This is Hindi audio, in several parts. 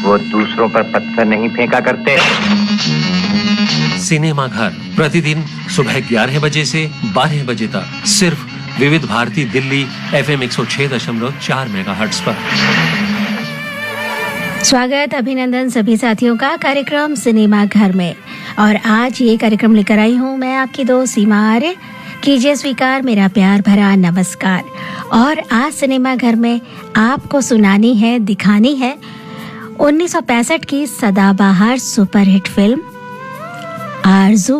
वो दूसरों पर पत्थर नहीं फेंका करते। सिनेमा घर प्रतिदिन सुबह 11 बजे से 12 बजे तक सिर्फ विविध भारती दिल्ली FM 106.4 मेगाहर्ट्ज पर। स्वागत अभिनंदन सभी साथियों का कार्यक्रम सिनेमा घर में। और आज ये कार्यक्रम लेकर आई हूँ मैं आपकी दोस्त सीमा आर्य। कीजिए स्वीकार मेरा प्यार भरा नमस्कार। और आज सिनेमा घर में आपको सुनानी है, दिखानी है 1965 की सदाबहार सुपरहिट फिल्म आरज़ू।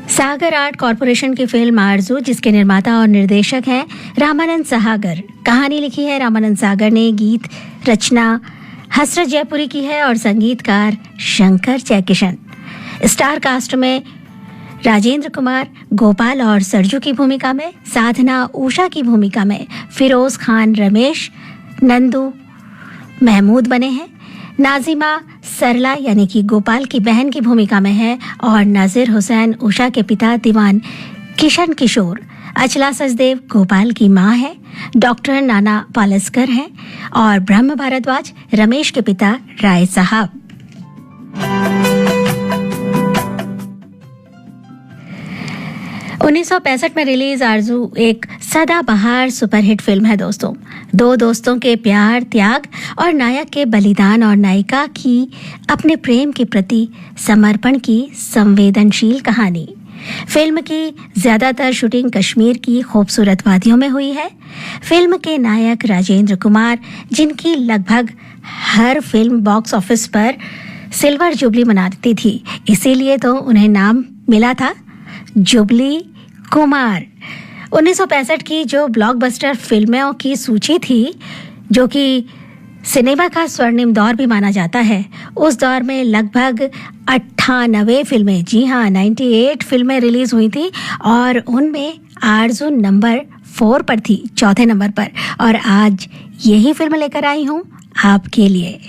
सागर आर्ट कॉरपोरेशन की फिल्म आरज़ू, जिसके निर्माता और निर्देशक हैं रामानंद सागर। कहानी लिखी है रामानंद सागर ने, गीत रचना हसरत जयपुरी की है और संगीतकार शंकर जयकिशन। स्टार कास्ट में राजेंद्र कुमार गोपाल और सरजू की भूमिका में, साधना उषा की भूमिका में फिरोज खान, रमेश, नंदू महमूद बने हैं। नाजिमा सरला यानी कि गोपाल की बहन की भूमिका में है और नाजिर हुसैन उषा के पिता दीवान किशन किशोर। अचला सचदेव गोपाल की मां है। डॉक्टर नाना पालस्कर हैं और ब्रह्म भारद्वाज रमेश के पिता राय साहब। उन्नीस 1965 में रिलीज आरज़ू एक सदाबहार सुपरहिट फिल्म है दोस्तों। दो दोस्तों के प्यार, त्याग और नायक के बलिदान और नायिका की अपने प्रेम के प्रति समर्पण की संवेदनशील कहानी। फिल्म की ज्यादातर शूटिंग कश्मीर की खूबसूरत वादियों में हुई है। फिल्म के नायक राजेंद्र कुमार, जिनकी लगभग हर फिल्म बॉक्स ऑफिस पर सिल्वर जुबली मनाती थी, इसीलिए तो उन्हें नाम मिला था जुबली कुमार। 1965 की जो ब्लॉकबस्टर फिल्मों की सूची थी, जो कि सिनेमा का स्वर्णिम दौर भी माना जाता है, उस दौर में लगभग 98 फिल्में, जी हाँ 98 फिल्में रिलीज हुई थी और उनमें आरज़ू नंबर 4 पर थी, चौथे नंबर पर। और आज यही फिल्म लेकर आई हूँ आपके लिए।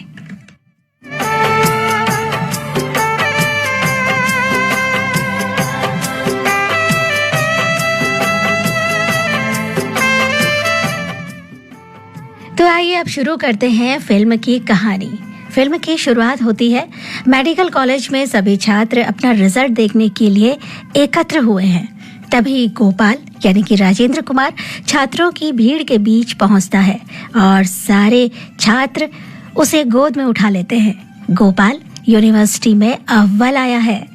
तो आइए अब शुरू करते हैं फिल्म की कहानी। फिल्म की शुरुआत होती है मेडिकल कॉलेज में सभी छात्र अपना रिजल्ट देखने के लिए एकत्र हुए हैं। तभी गोपाल यानी कि राजेंद्र कुमार छात्रों की भीड़ के बीच पहुंचता है और सारे छात्र उसे गोद में उठा लेते हैं। गोपाल यूनिवर्सिटी में अव्वल आया है।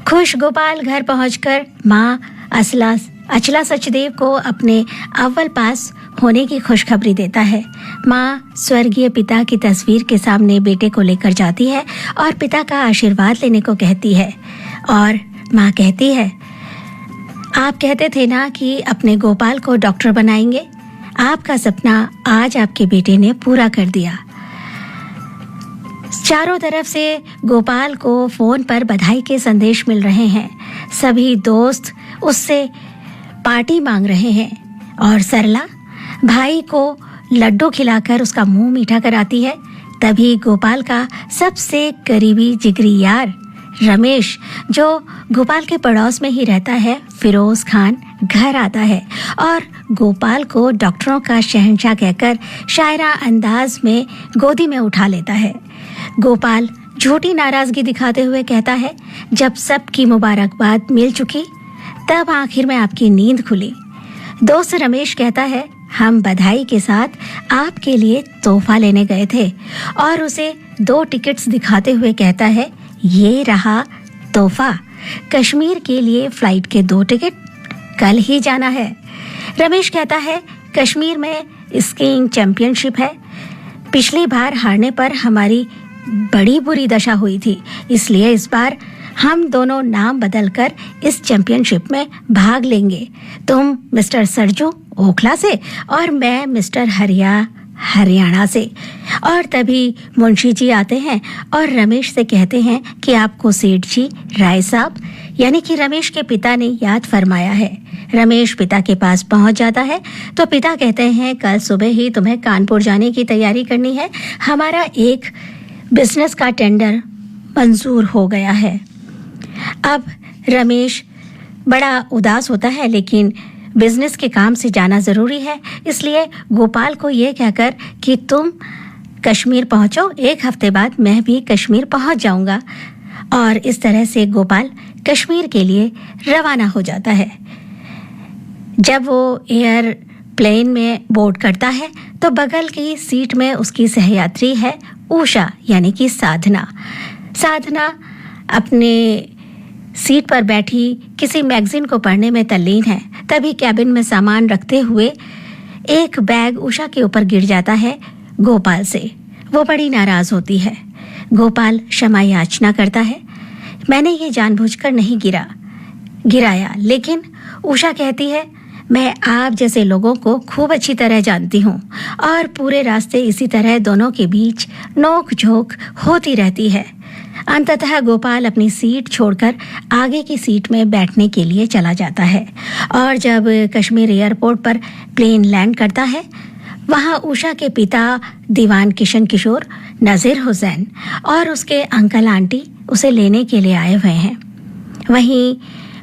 खुश गोपाल घर पहुंचकर माँ अचला सचदेव को अपने अव्वल पास होने की खुशखबरी देता है। माँ स्वर्गीय पिता की तस्वीर के सामने बेटे को लेकर जाती है और पिता का आशीर्वाद लेने को कहती है। और माँ कहती है, आप कहते थे ना कि अपने गोपाल को डॉक्टर बनाएंगे। आपका सपना आज आपके बेटे ने पूरा कर दिया। चारों तरफ से गोपाल को फोन पर बधाई के संदेश मिल रहे हैं। सभी दोस्त उससे पार्टी मांग रहे हैं और सरला भाई को लड्डू खिलाकर उसका मुंह मीठा कराती है। तभी गोपाल का सबसे करीबी जिगरी यार रमेश, जो गोपाल के पड़ोस में ही रहता है, फिरोज खान घर आता है और गोपाल को डॉक्टरों का शहंशाह कहकर शायरा अंदाज में गोदी में उठा लेता है। गोपाल झूठी नाराजगी दिखाते हुए कहता है, जब सबकी मुबारकबाद मिल चुकी तब आखिर में आपकी नींद खुली। दोस्त रमेश कहता है, हम बधाई के साथ आपके लिए तोहफा लेने गए थे और उसे 2 टिकट्स दिखाते हुए कहता है, ये रहा तोहफा, कश्मीर के लिए फ्लाइट के 2 टिकट, कल ही जाना है। रमेश कहता है, कश्मीर में स्कीइंग चैंपियनशिप है, पिछली बार हारने पर हमारी बड़ी बुरी दशा हुई थी, इसलिए इस बार हम दोनों नाम बदलकर इस चैंपियनशिप में भाग लेंगे। तुम मिस्टर सरजू ओखला से और मैं मिस्टर हरियाणा से। और तभी मुंशी जी आते हैं और रमेश से कहते हैं कि आपको सेठ जी राय साहब यानी कि रमेश के पिता ने याद फरमाया है। रमेश पिता के पास पहुंच जाता है तो पिता कहते हैं, कल सुबह ही तुम्हें कानपुर जाने की तैयारी करनी है, हमारा एक बिजनेस का टेंडर मंजूर हो गया है। अब रमेश बड़ा उदास होता है, लेकिन बिजनेस के काम से जाना जरूरी है, इसलिए गोपाल को ये कहकर कि तुम कश्मीर पहुंचो, 1 हफ्ते बाद मैं भी कश्मीर पहुंच जाऊंगा। और इस तरह से गोपाल कश्मीर के लिए रवाना हो जाता है। जब वो एयरप्लेन में बोर्ड करता है तो बगल की सीट में उसकी सहयात्री है उषा, यानी कि साधना। साधना अपने सीट पर बैठी किसी मैगजीन को पढ़ने में तल्लीन है। तभी कैबिन में सामान रखते हुए एक बैग उषा के ऊपर गिर जाता है गोपाल से। वो बड़ी नाराज होती है। गोपाल क्षमा याचना करता है, मैंने ये जानबूझकर नहीं गिराया, लेकिन उषा कहती है मैं आप जैसे लोगों को खूब अच्छी तरह जानती हूँ और पूरे रास्ते इसी तरह दोनों के बीच नोक झोंक होती रहती है। अंततः गोपाल अपनी सीट छोड़कर आगे की सीट में बैठने के लिए चला जाता है और जब कश्मीर एयरपोर्ट पर प्लेन लैंड करता है, वहां उषा के पिता दीवान किशन किशोर, नजीर हुसैन और उसके अंकल आंटी उसे लेने के लिए आए हुए हैं। वहीं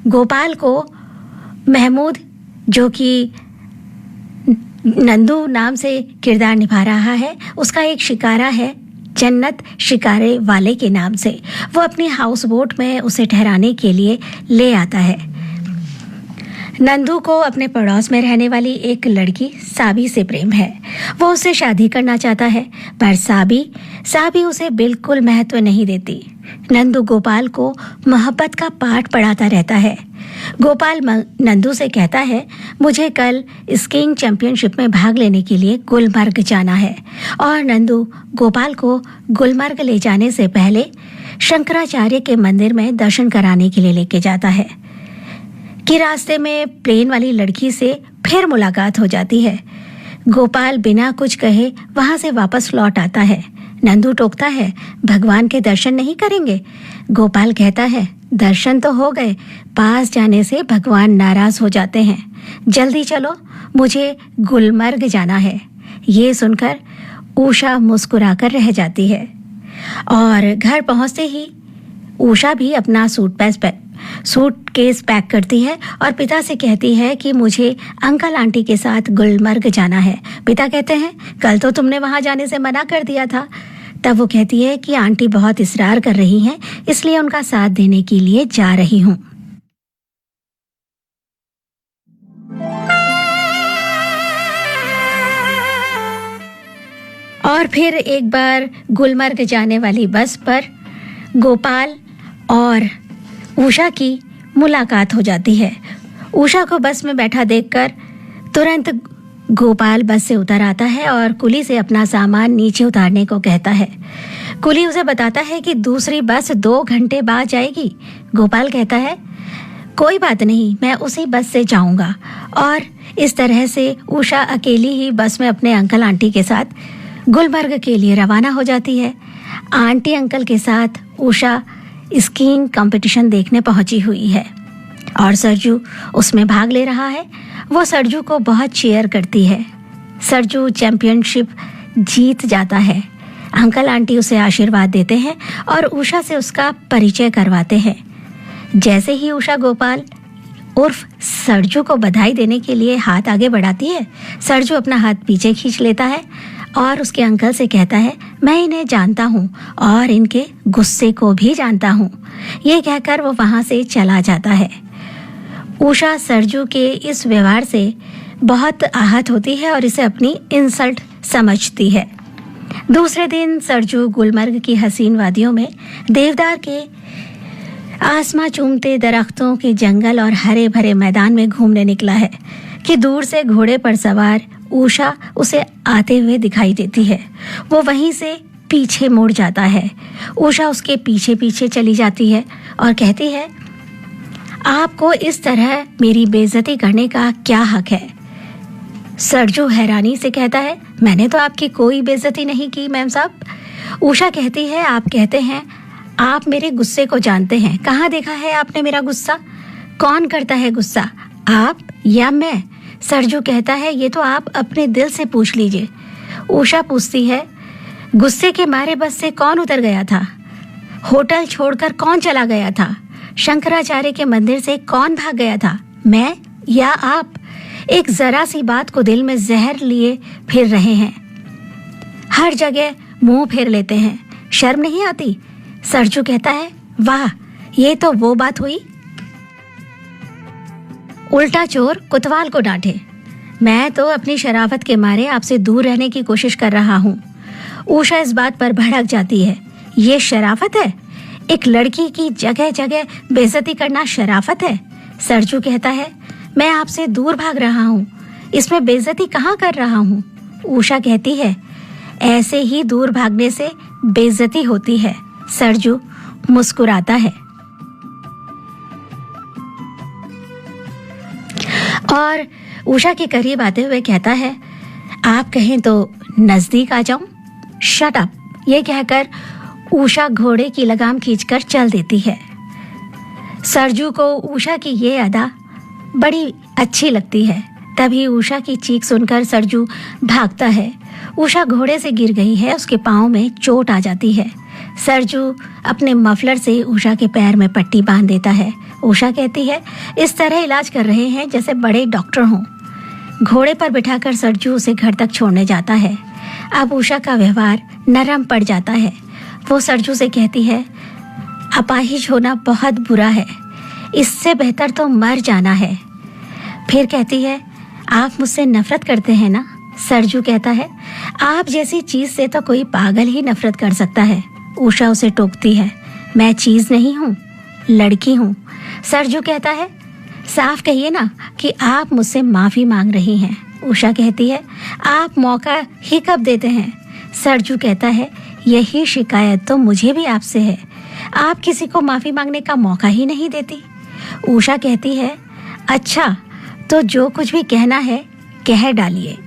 गोपाल को महमूद, जो कि नंदू नाम से किरदार निभा रहा है, उसका एक शिकारा है जन्नत शिकारे वाले के नाम से। वो अपनी हाउस बोट में उसे ठहराने के लिए ले आता है। नंदू को अपने पड़ोस में रहने वाली एक लड़की साबी से प्रेम है। वो उससे शादी करना चाहता है, पर साबी उसे बिल्कुल महत्व नहीं देती। नंदू गोपाल को मोहब्बत का पाठ पढ़ाता रहता है। गोपाल नंदू से कहता है, मुझे कल स्कीइंग चैंपियनशिप में भाग लेने के लिए गुलमर्ग जाना है। और नंदू गोपाल को गुलमर्ग ले जाने से पहले शंकराचार्य के मंदिर में दर्शन कराने के लिए लेके जाता है कि रास्ते में प्लेन वाली लड़की से फिर मुलाकात हो जाती है। गोपाल बिना कुछ कहे वहां से वापस लौट आता है। नंदू टोकता है, भगवान के दर्शन नहीं करेंगे? गोपाल कहता है, दर्शन तो हो गए, पास जाने से भगवान नाराज हो जाते हैं। जल्दी चलो, मुझे गुलमर्ग जाना है। ये सुनकर उषा मुस्कुराकर रह जाती है और घर पहुंचते ही उषा भी अपना सूटकेस पैक करती है और पिता से कहती है कि मुझे अंकल आंटी के साथ गुलमर्ग जाना है। पिता कहते हैं, कल तो तुमने वहां जाने से मना कर दिया था। तब वो कहती है कि आंटी बहुत इस्रार कर रही हैं, इसलिए उनका साथ देने के लिए जा रही हूँ। और फिर एक बार गुलमर्ग जाने वाली बस पर गोपाल और उषा की मुलाकात हो जाती है। उषा को बस में बैठा देखकर तुरंत गोपाल बस से उतर आता है और कुली से अपना सामान नीचे उतारने को कहता है। कुली उसे बताता है कि दूसरी बस 2 घंटे बाद जाएगी। गोपाल कहता है, कोई बात नहीं, मैं उसी बस से जाऊंगा। और इस तरह से उषा अकेली ही बस में अपने अंकल आंटी के साथ गुलमर्ग के लिए रवाना हो जाती है। आंटी अंकल के साथ उषा स्कीइंग कंपटीशन देखने पहुंची हुई है और सरजू उसमें भाग ले रहा है। वो सरजू को बहुत चीयर करती है। सरजू चैंपियनशिप जीत जाता है। अंकल आंटी उसे आशीर्वाद देते हैं और उषा से उसका परिचय करवाते हैं। जैसे ही उषा गोपाल उर्फ सरजू को बधाई देने के लिए हाथ आगे बढ़ाती है, सरजू अपना हाथ पीछे खींच लेता है और उसके अंकल से कहता है, मैं इन्हें जानता हूँ और इनके गुस्से को भी जानता हूँ। ये कहकर वो वहां से चला जाता है। उषा सरजू के इस व्यवहार से बहुत आहत होती है और इसे अपनी इंसल्ट समझती है। दूसरे दिन सरजू गुलमर्ग की हसीन वादियों में देवदार के आसमां चूमते दरख्तों के जंगल और हरे भरे मैदान में घूमने निकला है कि दूर से घोड़े पर सवार उषा उसे आते हुए दिखाई देती है। वो वहीं से पीछे मुड़ जाता है। उषा उसके पीछे पीछे चली जाती है और कहती है, आपको इस तरह मेरी बेइज्जती करने का क्या हक है? सरजू हैरानी से कहता है, मैंने तो आपकी कोई बेइज्जती नहीं की मैम साहब। उषा कहती है, आप कहते हैं आप मेरे गुस्से को जानते हैं। कहाँ देखा है आपने मेरा गुस्सा? कौन करता है गुस्सा, आप या मैं? सरजू कहता है, ये तो आप अपने दिल से पूछ लीजिए। उषा पूछती है, गुस्से के मारे बस से कौन उतर गया था? होटल छोड़कर कौन चला गया था? शंकराचार्य के मंदिर से कौन भाग गया था, मैं या आप? एक जरा सी बात को दिल में जहर लिए फिर रहे हैं। हर जगह मुंह फेर लेते हैं, शर्म नहीं आती? सरजू कहता है, वाह, ये तो वो बात हुई। उल्टा चोर कोतवाल को डांटे, मैं तो अपनी शराफत के मारे आपसे दूर रहने की कोशिश कर रहा हूँ। उषा इस बात पर भड़क जाती है, ये शराफत है? एक लड़की की जगह जगह बेइज्जती करना शराफत है? सरजू कहता है, मैं आपसे दूर भाग रहा हूँ, इसमें बेइज्जती कहाँ कर रहा हूँ? उषा कहती है, ऐसे ही दूर भागने से बेइज्जती होती है। सरजू मुस्कुराता है और उषा के करीब आते हुए कहता है, आप कहें तो नजदीक आ जाऊं? शट अप, ये कहकर उषा घोड़े की लगाम खींचकर चल देती है। सरजू को उषा की ये अदा बड़ी अच्छी लगती है। तभी उषा की चीख सुनकर सरजू भागता है। उषा घोड़े से गिर गई है, उसके पांव में चोट आ जाती है। सरजू अपने मफलर से उषा के पैर में पट्टी बांध देता है। उषा कहती है, इस तरह इलाज कर रहे हैं जैसे बड़े डॉक्टर हों। घोड़े पर बिठाकर सरजू उसे घर तक छोड़ने जाता है। अब उषा का व्यवहार नरम पड़ जाता है। वो सरजू से कहती है, अपाहिज होना बहुत बुरा है, इससे बेहतर तो मर जाना है। फिर कहती है, आप मुझसे नफरत करते हैं ना? सरजू कहता है, आप जैसी चीज से तो कोई पागल ही नफरत कर सकता है। उषा उसे टोकती है, मैं चीज नहीं हूँ, लड़की हूँ। सरजू कहता है, साफ कहिए ना कि आप मुझसे माफी मांग रही हैं। उषा कहती है, आप मौका ही कब देते हैं? सरजू कहता है, यही शिकायत तो मुझे भी आपसे है, आप किसी को माफी मांगने का मौका ही नहीं देती। उषा कहती है, अच्छा तो जो कुछ भी कहना है कह डालिए।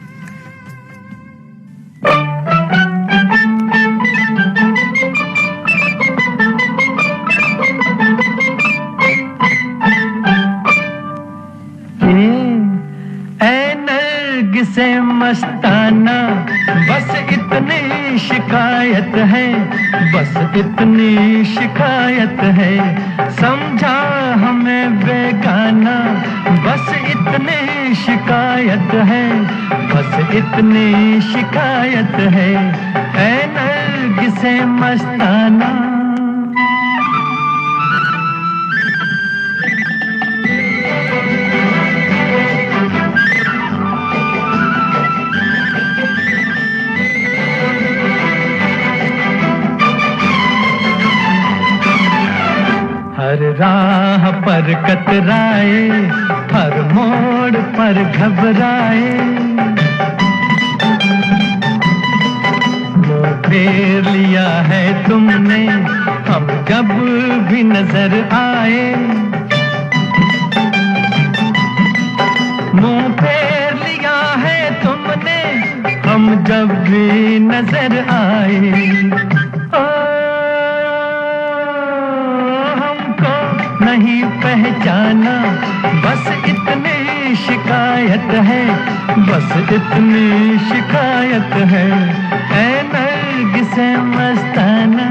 से मस्ताना बस इतनी शिकायत है, बस इतनी शिकायत है, समझा हमें बेगाना, बस इतनी शिकायत है, बस इतनी शिकायत है, ऐ नरगिसे मस्ताना। हर राह पर कतराए, हर मोड़ पर घबराए, मुँह फेर लिया है तुमने हम जब भी नजर आए, मुँह फेर लिया है तुमने हम जब भी नजर आए। नहीं पहचाना, बस इतनी शिकायत है, बस इतनी शिकायत है, ऐ नरगिसे मस्ताना।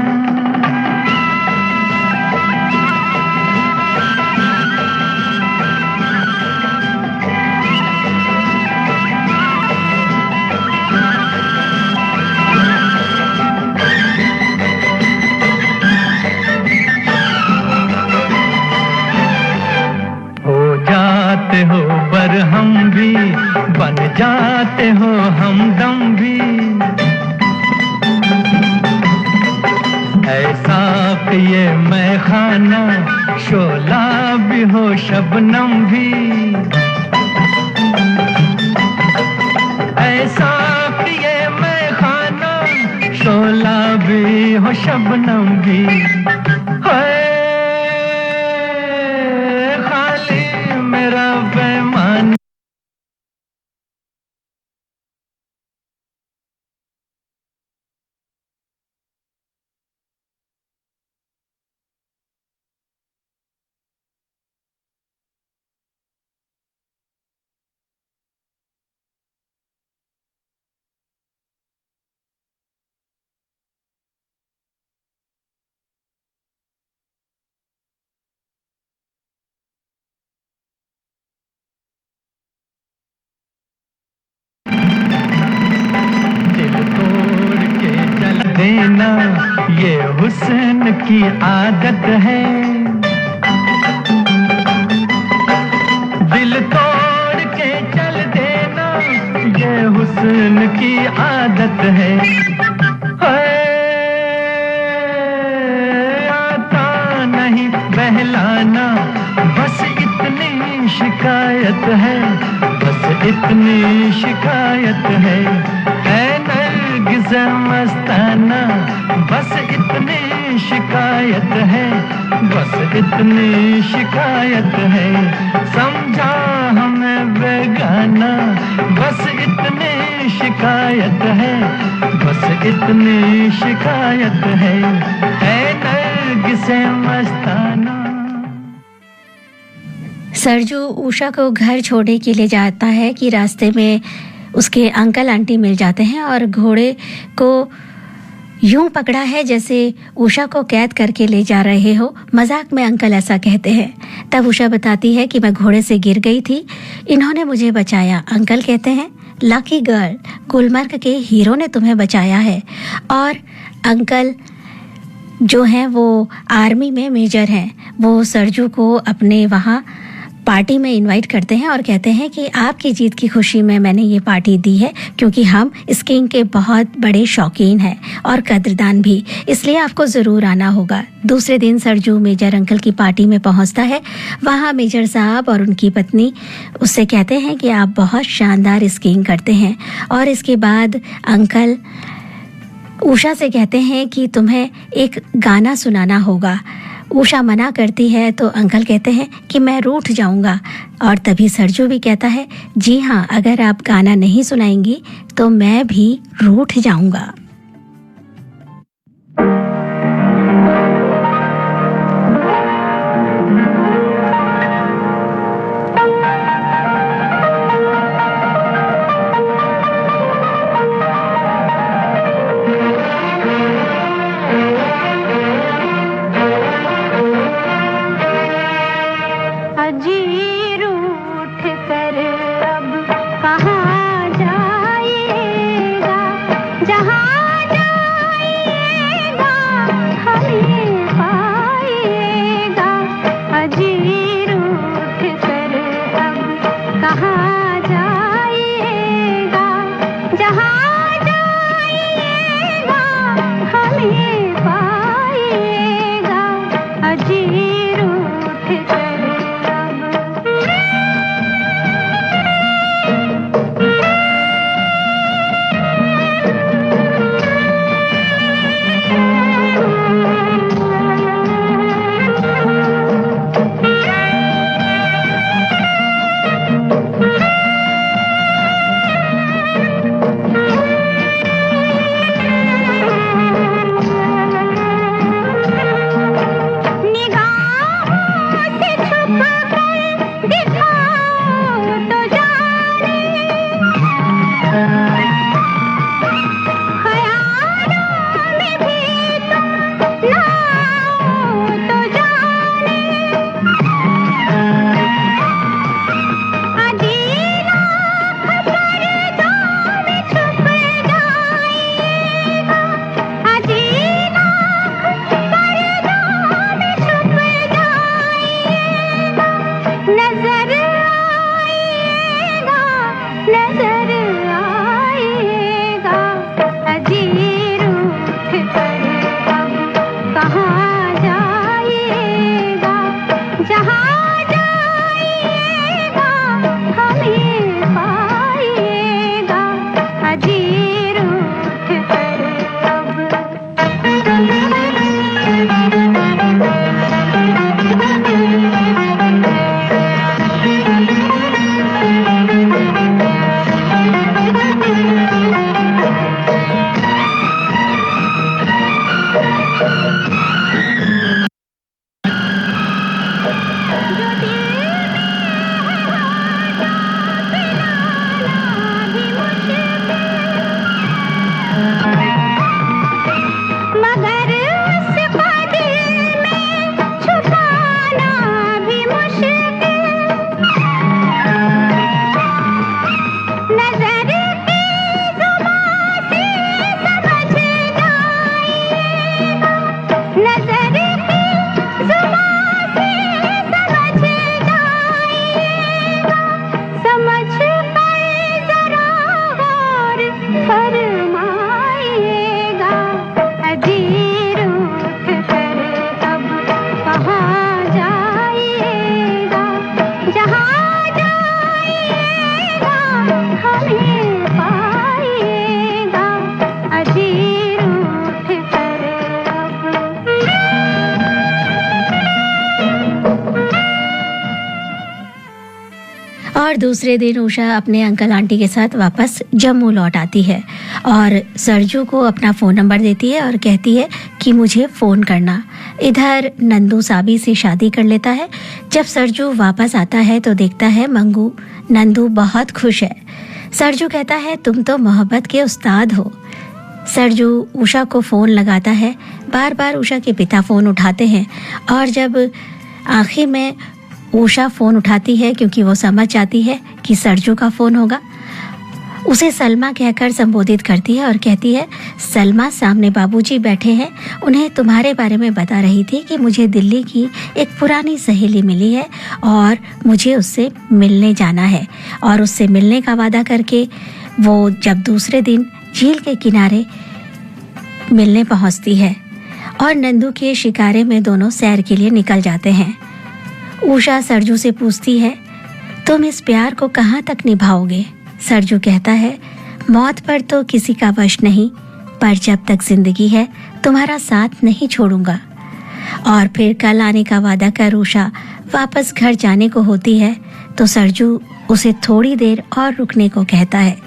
हो बर हम भी बन जाते हो हमदम भी, ऐसा कि ये मैं खाना शोला भी हो शबनम भी, ऐसा कि ये मैं खाना शोला भी हो शबनम भी, है खाली मेरा बेमान। ये हुस्न की आदत है। दिल तोड़ के चल देना ये हुस्न की आदत है। आता नहीं बहलाना बस इतनी शिकायत है, बस इतनी शिकायत है। ऐ नरगिस मस्ताना बस इतनी शिकायत है, बस इतनी शिकायत है। समझा हमें बेगाना बस इतनी शिकायत है, बस इतनी शिकायत है। ऐ नरगिस मस्ताना। सरजू उषा को घर छोड़ने के लिए जाता है कि रास्ते में उसके अंकल आंटी मिल जाते हैं और घोड़े को यूं पकड़ा है जैसे उषा को कैद करके ले जा रहे हो। मजाक में अंकल ऐसा कहते हैं। तब उषा बताती है कि मैं घोड़े से गिर गई थी, इन्होंने मुझे बचाया। अंकल कहते हैं लकी गर्ल, गुलमर्ग के हीरो ने तुम्हें बचाया है। और अंकल जो हैं वो आर्मी में मेजर हैं। वो सरजू को अपने वहाँ पार्टी में इनवाइट करते हैं और कहते हैं कि आपकी जीत की खुशी में मैंने ये पार्टी दी है, क्योंकि हम स्कीइंग के बहुत बड़े शौकीन हैं और कद्रदान भी, इसलिए आपको ज़रूर आना होगा। दूसरे दिन सरजू मेजर अंकल की पार्टी में पहुंचता है। वहाँ मेजर साहब और उनकी पत्नी उससे कहते हैं कि आप बहुत शानदार स्कीइंग करते हैं। और इसके बाद अंकल उषा से कहते हैं कि तुम्हें एक गाना सुनाना होगा। उषा मना करती है तो अंकल कहते हैं कि मैं रूठ जाऊंगा। और तभी सरजू भी कहता है जी हाँ, अगर आप गाना नहीं सुनाएंगी तो मैं भी रूठ जाऊंगा। जहाँ दूसरे दिन उषा अपने अंकल आंटी के साथ वापस जम्मू लौट आती है और सरजू को अपना फ़ोन नंबर देती है और कहती है कि मुझे फ़ोन करना। इधर नंदू साबी से शादी कर लेता है। जब सरजू वापस आता है तो देखता है मंगू नंदू बहुत खुश है। सरजू कहता है तुम तो मोहब्बत के उस्ताद हो। सरजू उषा को फ़ोन लगाता है। बार बार उषा के पिता फ़ोन उठाते हैं और जब आखिर में उषा फ़ोन उठाती है क्योंकि वो समझ जाती है कि सरजू का फ़ोन होगा, उसे सलमा कहकर संबोधित करती है और कहती है सलमा सामने बाबूजी बैठे हैं, उन्हें तुम्हारे बारे में बता रही थी कि मुझे दिल्ली की एक पुरानी सहेली मिली है और मुझे उससे मिलने जाना है। और उससे मिलने का वादा करके वो जब दूसरे दिन झील के किनारे मिलने पहुंचती है और नंदू के शिकारे में दोनों सैर के लिए निकल जाते हैं। उषा सरजू से पूछती है तुम इस प्यार को कहाँ तक निभाओगे? सरजू कहता है मौत पर तो किसी का वश नहीं, पर जब तक जिंदगी है तुम्हारा साथ नहीं छोड़ूंगा। और फिर कल आने का वादा कर उषा वापस घर जाने को होती है तो सरजू उसे थोड़ी देर और रुकने को कहता है।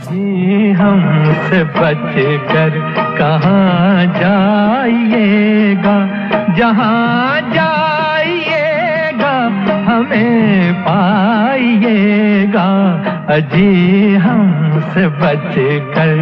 जी हमसे बच कर कहाँ जाइएगा, जहाँ जाइएगा हमें पाइएगा। अजी हमसे बच कर।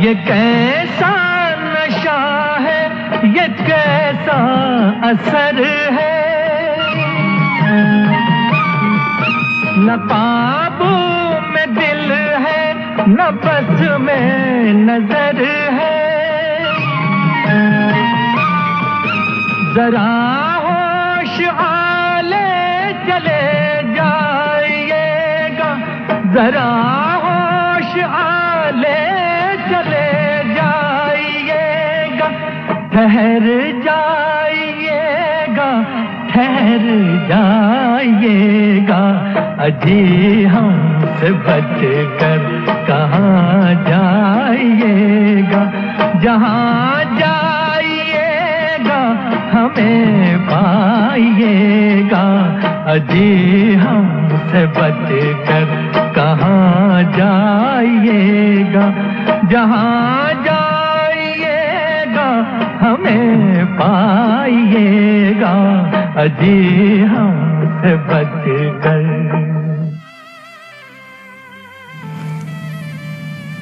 ये कैसा नशा है, ये कैसा असर है, न काबू में दिल है न बस में नजर है। जरा होश आले चले जाइएगा, जरा होश आले चले जाइएगा, ठहर जाइएगा, ठहर जाइएगा। अजी हमसे बच कर कहाँ जाइएगा, जहाँ जाइएगा हमें पाइएगा। अजी हमसे बच कर कहाँ जाइएगा, जहाँ जाइएगा हमें पाइएगा। अजी हमसे बच कर।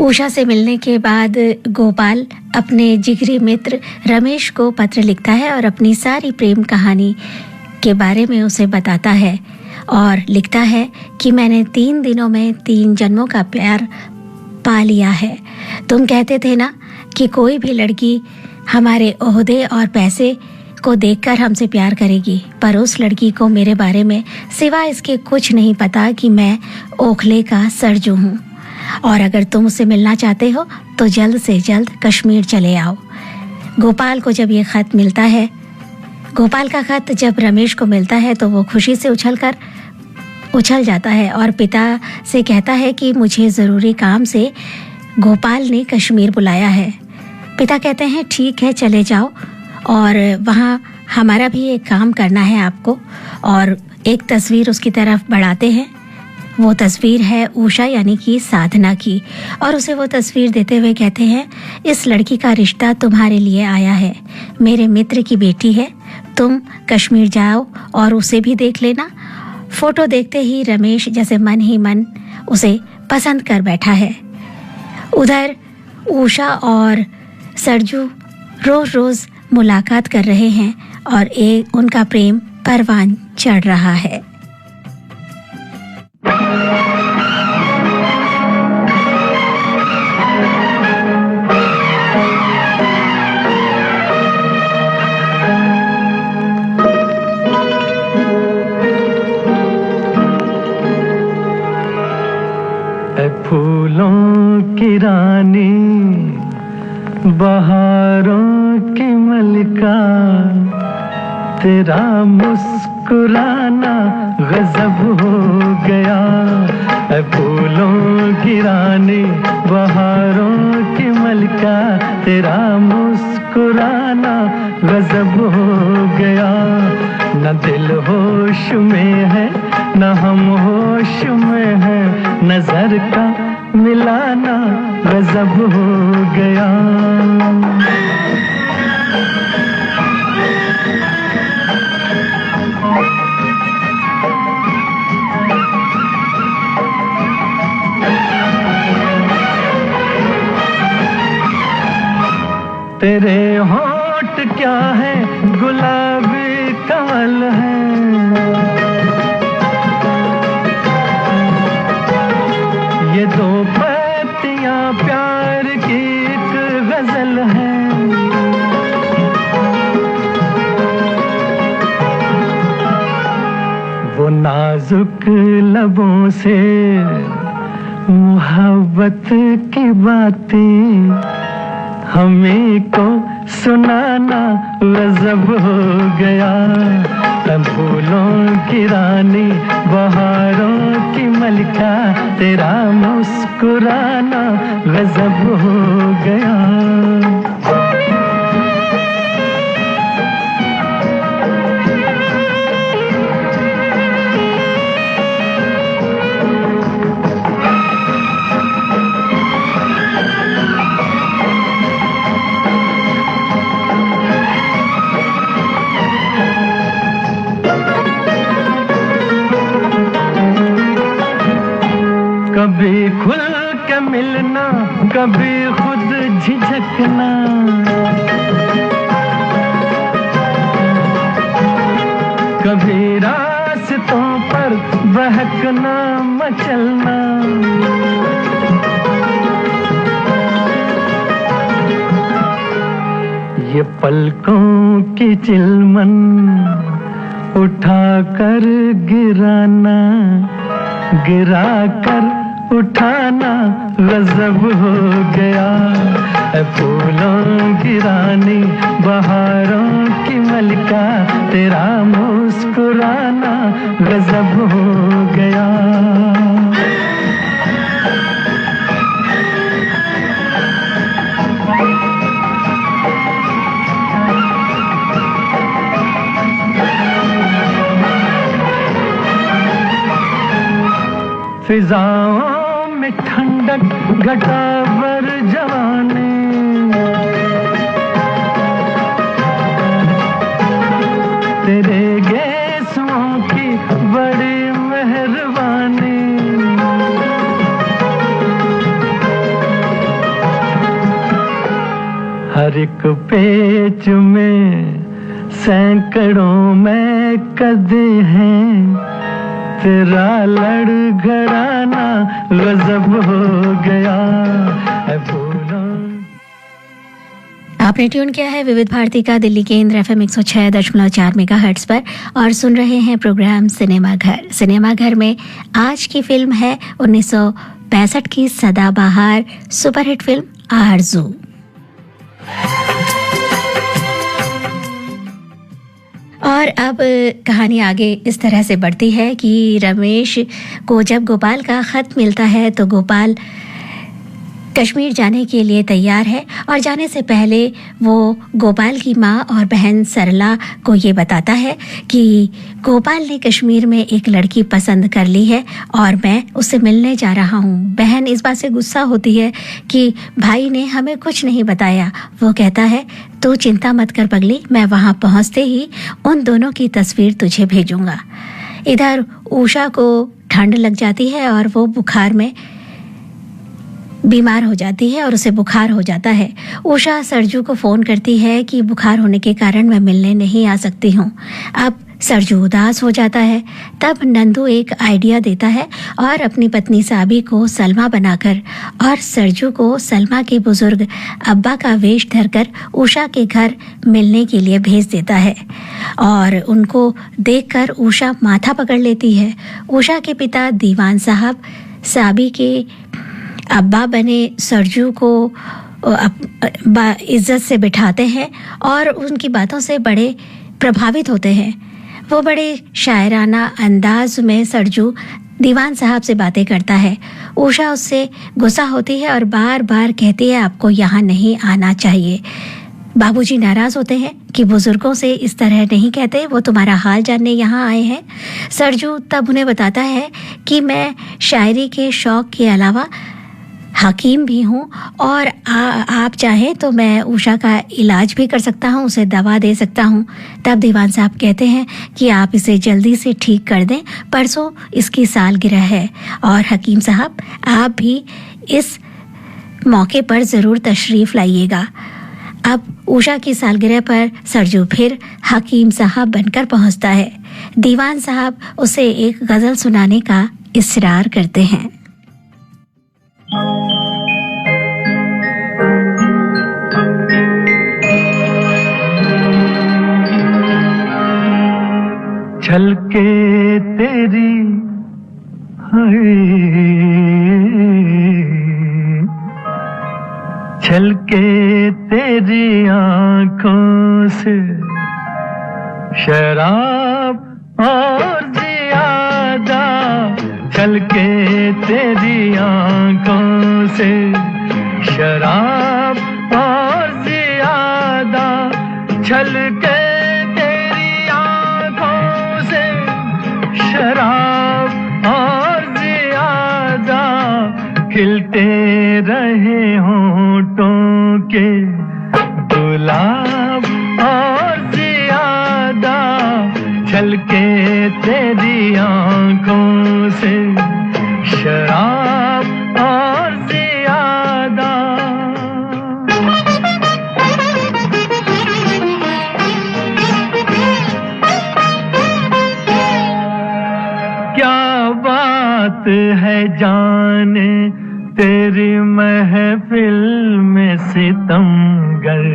उषा से मिलने के बाद गोपाल अपने जिगरी मित्र रमेश को पत्र लिखता है और अपनी सारी प्रेम कहानी के बारे में उसे बताता है और लिखता है कि मैंने 3 दिनों में 3 जन्मों का प्यार पा लिया है। तुम कहते थे ना कि कोई भी लड़की हमारे ओहदे और पैसे को देखकर हमसे प्यार करेगी, पर उस लड़की को मेरे बारे में सिवाय इसके कुछ नहीं पता कि मैं ओखले का सरजू हूँ। और अगर तुम उससे मिलना चाहते हो तो जल्द से जल्द कश्मीर चले आओ। गोपाल को जब ये खत मिलता है, गोपाल का खत जब रमेश को मिलता है तो वो खुशी से उछल जाता है और पिता से कहता है कि मुझे ज़रूरी काम से गोपाल ने कश्मीर बुलाया है। पिता कहते हैं ठीक है चले जाओ, और वहाँ हमारा भी एक काम करना है आपको। और एक तस्वीर उसकी तरफ बढ़ाते हैं। वो तस्वीर है उषा यानी कि साधना की, और उसे वो तस्वीर देते हुए कहते हैं इस लड़की का रिश्ता तुम्हारे लिए आया है, मेरे मित्र की बेटी है, तुम कश्मीर जाओ और उसे भी देख लेना। फोटो देखते ही रमेश जैसे मन ही मन उसे पसंद कर बैठा है। उधर उषा और सरजू रोज रोज मुलाकात कर रहे हैं और उनका प्रेम परवान चढ़ रहा है। फूल रानी बहारों की मलिका तेरा मुस्कुराना गजब हो गया ऐ फूलों की रानी बहारों की मलिका तेरा मुस्कुराना गजब हो गया न दिल होश में है न हम होश में है नजर का मिलाना गजब हो गया तेरे होंठ क्या है गुलाबी कमल है ये दो पत्तियां प्यार की एक गजल है वो नाजुक लबों से मोहब्बत की बातें हमें को सुनाना गजब हो गया फूलों की रानी बहारों की मलिका तेरा मुस्कुराना गजब हो गया कभी खुल के मिलना कभी खुद झिझकना कभी रास्तों पर बहकना मचलना ये पलकों की चिलमन उठा कर गिराना गिरा कर उठाना गजब हो गया फूलों की रानी बहारों की मलिका तेरा मुस्कुराना गजब हो गया फिजाओं में ठंडक घटा भर जवानी तेरे गेसुओं की बड़ी मेहरबानी हर एक पेच में सैकड़ों में कदे हैं तेरा लड़खड़ाना गजब हो गया आपने ट्यून किया है विविध भारती का दिल्ली केंद्र FM 106.4 मेगाहर्ट्ज पर और सुन रहे हैं प्रोग्राम सिनेमा घर। सिनेमा घर में आज की फिल्म है 1965 की सदाबहार सुपरहिट फिल्म आरज़ू। और अब कहानी आगे इस तरह से बढ़ती है कि रमेश को जब गोपाल का खत मिलता है तो गोपाल कश्मीर जाने के लिए तैयार है और जाने से पहले वो गोपाल की माँ और बहन सरला को ये बताता है कि गोपाल ने कश्मीर में एक लड़की पसंद कर ली है और मैं उससे मिलने जा रहा हूँ। बहन इस बात से गुस्सा होती है कि भाई ने हमें कुछ नहीं बताया। वो कहता है तू चिंता मत कर पगली, मैं वहाँ पहुँचते ही उन दोनों की तस्वीर तुझे भेजूंगा। इधर उषा को ठंड लग जाती है और वो बुखार में बीमार हो जाती है और उसे बुखार हो जाता है। उषा सरजू को फ़ोन करती है कि बुखार होने के कारण मैं मिलने नहीं आ सकती हूँ। अब सरजू उदास हो जाता है। तब नंदू एक आइडिया देता है और अपनी पत्नी साबी को सलमा बनाकर और सरजू को सलमा के बुजुर्ग अब्बा का वेश धरकर उषा के घर मिलने के लिए भेज देता है और उनको देखकर उषा माथा पकड़ लेती है। उषा के पिता दीवान साहब साबी के अब्बा बने सरजू को इज्जत से बिठाते हैं और उनकी बातों से बड़े प्रभावित होते हैं। वो बड़े शायराना अंदाज में सरजू दीवान साहब से बातें करता है। उषा उससे गुस्सा होती है और बार बार कहती है आपको यहाँ नहीं आना चाहिए। बाबूजी नाराज होते हैं कि बुजुर्गों से इस तरह नहीं कहते, वो तुम्हारा हाल जानने यहाँ आए हैं। सरजू तब उन्हें बताता है कि मैं शायरी के शौक के अलावा हकीम भी हूँ और आप चाहें तो मैं उषा का इलाज भी कर सकता हूँ, उसे दवा दे सकता हूँ। तब दीवान साहब कहते हैं कि आप इसे जल्दी से ठीक कर दें, परसों इसकी सालगिरह है और हकीम साहब आप भी इस मौके पर ज़रूर तशरीफ़ लाइएगा। अब उषा की सालगिरह पर सरजू फिर हकीम साहब बनकर पहुँचता है। दीवान साहब उसे एक गज़ल सुनाने का इसरार करते हैं। छलके तेरी छलके तेरी आँखों से शराब और ज़ियादा, छलके तेरी आँखों से शराब और ज़ियादा, छलके तेरी आँखों से शराब और ज़ियादा, खिलते रहे होंठों के गुलाब और ज़ियादा, छलके तेरी आँखों से शराब और ज़ियादा। क्या बात है जाने तेरी महफिल में सितमगर,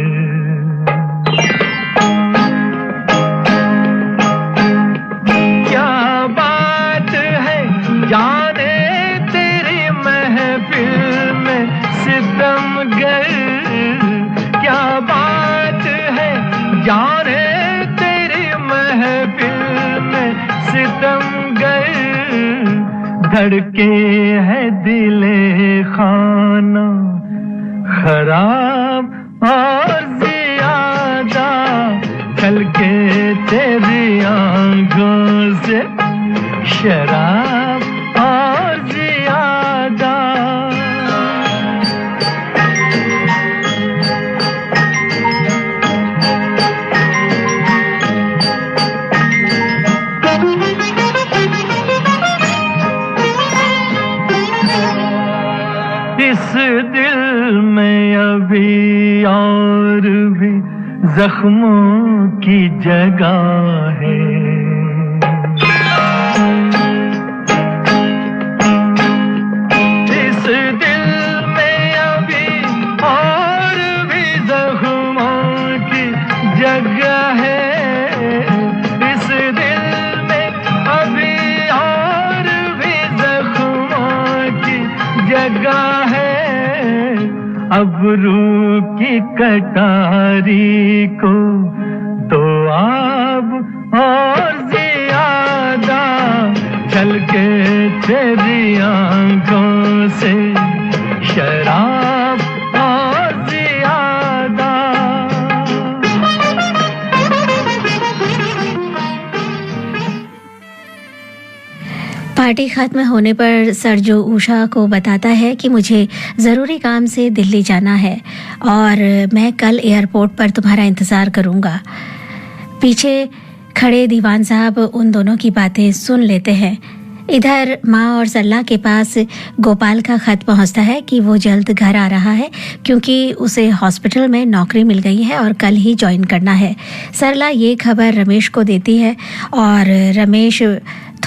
क्या बात है जाने तेरी महफिल में सितमगर, क्या बात है जाने तेरी महफिल में सितमगर, धड़के है दिले खाना खराब और ज़ियादा, छलके तेरी आँखों से शराब और ज़ियादा। इस दिल में अभी और भी जख्मों की जगह है, इस दिल में अभी और भी जख्मों की जगह है, इस दिल में अभी और भी जख्मों की जगह है। अब रूह की कटारी को तो आब और ज़ियादा, छलके तेरी आँखों से शराब और ज़ियादा। पार्टी खत्म होने पर सरजू उषा को बताता है कि मुझे ज़रूरी काम से दिल्ली जाना है और मैं कल एयरपोर्ट पर तुम्हारा इंतज़ार करूँगा। पीछे खड़े दीवान साहब उन दोनों की बातें सुन लेते हैं। इधर माँ और सरला के पास गोपाल का खत पहुँचता है कि वो जल्द घर आ रहा है क्योंकि उसे हॉस्पिटल में नौकरी मिल गई है और कल ही ज्वाइन करना है। सरला ये खबर रमेश को देती है और रमेश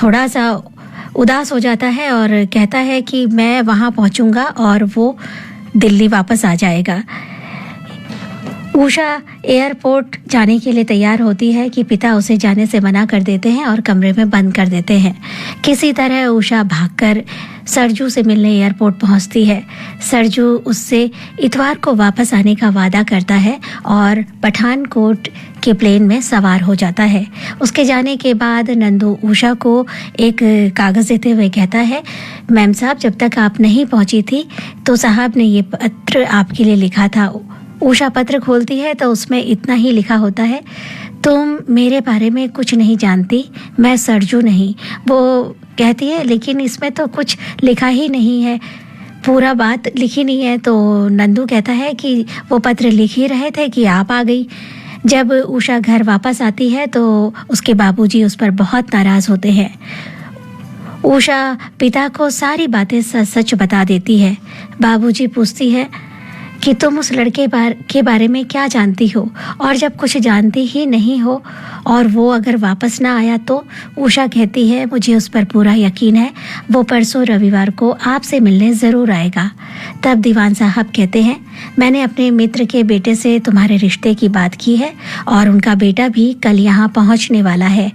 थोड़ा सा उदास हो जाता है और कहता है कि मैं वहाँ पहुँचूँगा और वो दिल्ली वापस आ जाएगा। उषा एयरपोर्ट जाने के लिए तैयार होती है कि पिता उसे जाने से मना कर देते हैं और कमरे में बंद कर देते हैं। किसी तरह उषा भागकर सरजू से मिलने एयरपोर्ट पहुंचती है। सरजू उससे इतवार को वापस आने का वादा करता है और पठानकोट के प्लेन में सवार हो जाता है। उसके जाने के बाद नंदू उषा को एक कागज़ देते हुए कहता है, मैम साहब, जब तक आप नहीं पहुंची थी तो साहब ने ये पत्र आपके लिए लिखा था। उषा पत्र खोलती है तो उसमें इतना ही लिखा होता है, तुम मेरे बारे में कुछ नहीं जानती, मैं सरजू नहीं। वो कहती है लेकिन इसमें तो कुछ लिखा ही नहीं है, पूरा बात लिखी नहीं है। तो नंदू कहता है कि वो पत्र लिख ही रहे थे कि आप आ गई। जब उषा घर वापस आती है तो उसके बाबूजी उस पर बहुत नाराज़ होते हैं। उषा पिता को सारी बातें सच सच बता देती है। बाबूजी पूछती है कि तुम उस लड़के के बारे में क्या जानती हो, और जब कुछ जानती ही नहीं हो और वो अगर वापस ना आया तो। उषा कहती है, मुझे उस पर पूरा यकीन है, वो परसों रविवार को आपसे मिलने ज़रूर आएगा। तब दीवान साहब कहते हैं, मैंने अपने मित्र के बेटे से तुम्हारे रिश्ते की बात की है और उनका बेटा भी कल यहाँ पहुँचने वाला है,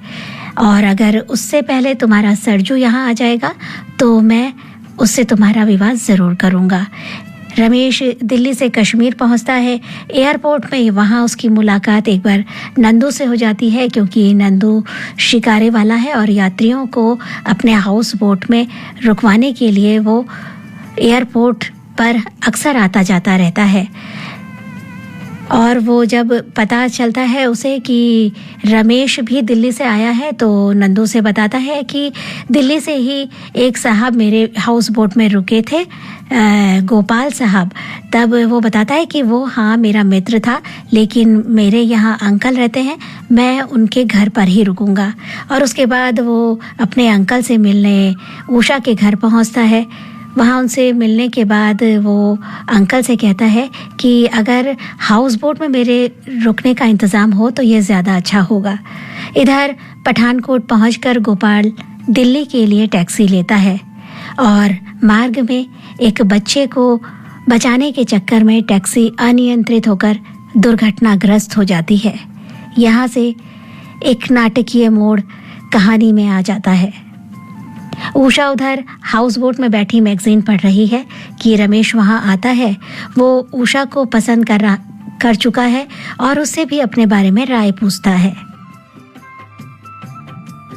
और अगर उससे पहले तुम्हारा सरजू यहाँ आ जाएगा तो मैं उससे तुम्हारा विवाह ज़रूर करूँगा। रमेश दिल्ली से कश्मीर पहुंचता है। एयरपोर्ट में वहां उसकी मुलाकात एक बार नंदू से हो जाती है, क्योंकि नंदू शिकारे वाला है और यात्रियों को अपने हाउस बोट में रुकवाने के लिए वो एयरपोर्ट पर अक्सर आता जाता रहता है। और वो जब पता चलता है उसे कि रमेश भी दिल्ली से आया है तो नंदू से बताता है कि दिल्ली से ही एक साहब मेरे हाउस बोट में रुके थे, गोपाल साहब। तब वो बताता है कि वो हाँ मेरा मित्र था, लेकिन मेरे यहाँ अंकल रहते हैं, मैं उनके घर पर ही रुकूंगा। और उसके बाद वो अपने अंकल से मिलने उषा के घर पहुँचता है। वहाँ उनसे मिलने के बाद वो अंकल से कहता है कि अगर हाउस बोट में मेरे रुकने का इंतज़ाम हो तो ये ज़्यादा अच्छा होगा। इधर पठानकोट पहुंचकर गोपाल दिल्ली के लिए टैक्सी लेता है और मार्ग में एक बच्चे को बचाने के चक्कर में टैक्सी अनियंत्रित होकर दुर्घटनाग्रस्त हो जाती है। यहाँ से एक नाटकीय मोड़ कहानी में आ जाता है। उषा उधर हाउस बोट में बैठी मैगजीन पढ़ रही है कि रमेश वहां आता है। वो उषा को पसंद कर चुका है और उससे भी अपने बारे में राय पूछता है।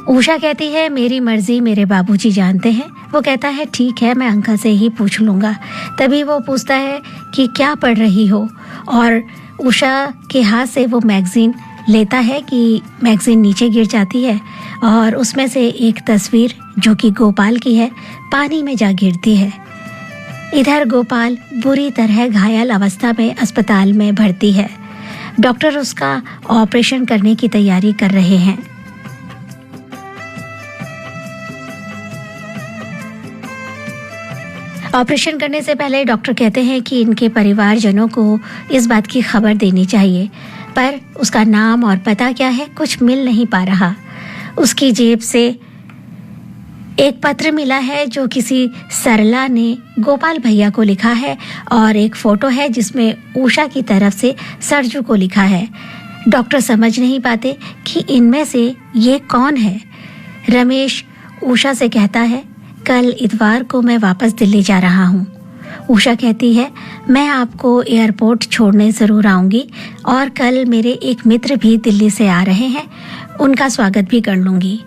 उषा कहती है, मेरी मर्जी मेरे बाबूजी जानते हैं। वो कहता है, ठीक है, मैं अंकल से ही पूछ लूँगा। तभी वो पूछता है कि क्या पढ़ रही हो, और उषा के हाथ से वो मैगजीन लेता है कि मैगजीन नीचे गिर जाती है और उसमें से एक तस्वीर जो कि गोपाल की है पानी में जा गिरती है। इधर गोपाल बुरी तरह घायल अवस्था में अस्पताल में भर्ती है। डॉक्टर उसका ऑपरेशन करने की तैयारी कर रहे हैं। ऑपरेशन करने से पहले डॉक्टर कहते हैं कि इनके परिवारजनों को इस बात की खबर देनी चाहिए, पर उसका नाम और पता क्या है कुछ मिल नहीं पा रहा। उसकी जेब से एक पत्र मिला है जो किसी सरला ने गोपाल भैया को लिखा है, और एक फोटो है जिसमें उषा की तरफ से सरजू को लिखा है। डॉक्टर समझ नहीं पाते कि इनमें से ये कौन है। रमेश उषा से कहता है, कल इतवार को मैं वापस दिल्ली जा रहा हूँ। उषा कहती है, मैं आपको एयरपोर्ट छोड़ने ज़रूर आऊँगी, और कल मेरे एक मित्र भी दिल्ली से आ रहे हैं, उनका स्वागत भी कर लूँगी।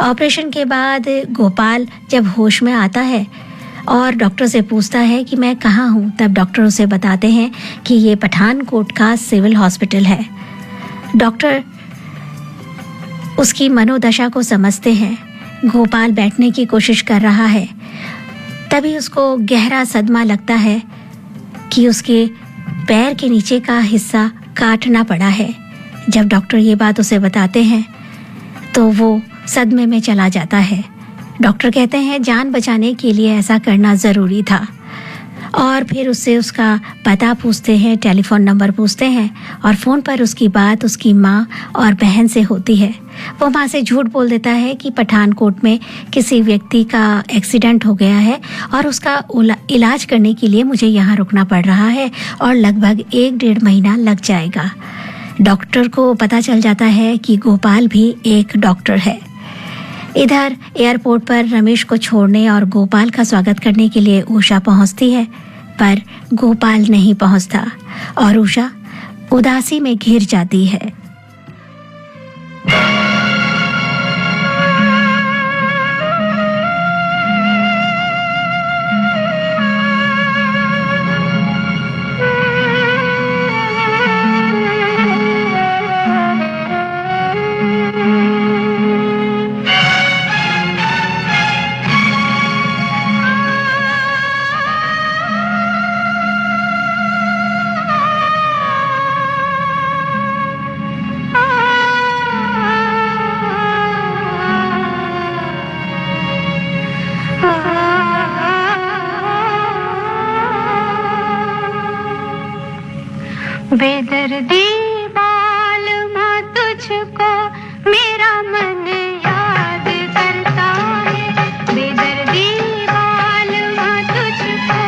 ऑपरेशन के बाद गोपाल जब होश में आता है और डॉक्टर से पूछता है कि मैं कहाँ हूँ, तब डॉक्टर उसे बताते हैं कि ये पठानकोट का सिविल हॉस्पिटल है। डॉक्टर उसकी मनोदशा को समझते हैं। गोपाल बैठने की कोशिश कर रहा है। तभी उसको गहरा सदमा लगता है कि उसके पैर के नीचे का हिस्सा काटना पड़ा है। जब डॉक्टर ये बात उसे बताते हैं तो वो सदमे में चला जाता है। डॉक्टर कहते हैं, जान बचाने के लिए ऐसा करना ज़रूरी था। और फिर उससे उसका पता पूछते हैं, टेलीफोन नंबर पूछते हैं और फ़ोन पर उसकी बात उसकी माँ और बहन से होती है। वो माँ से झूठ बोल देता है कि पठानकोट में किसी व्यक्ति का एक्सीडेंट हो गया है और उसका इलाज करने के लिए मुझे यहाँ रुकना पड़ रहा है और लगभग 1-1.5 महीना लग जाएगा। डॉक्टर को पता चल जाता है कि गोपाल भी एक डॉक्टर है। इधर एयरपोर्ट पर रमेश को छोड़ने और गोपाल का स्वागत करने के लिए उषा पहुंचती है, पर गोपाल नहीं पहुंचता और उषा उदासी में घिर जाती है। बेदर्दी बालमा तुझको मेरा मन याद करता है। बेदर्दी बालमा तुझको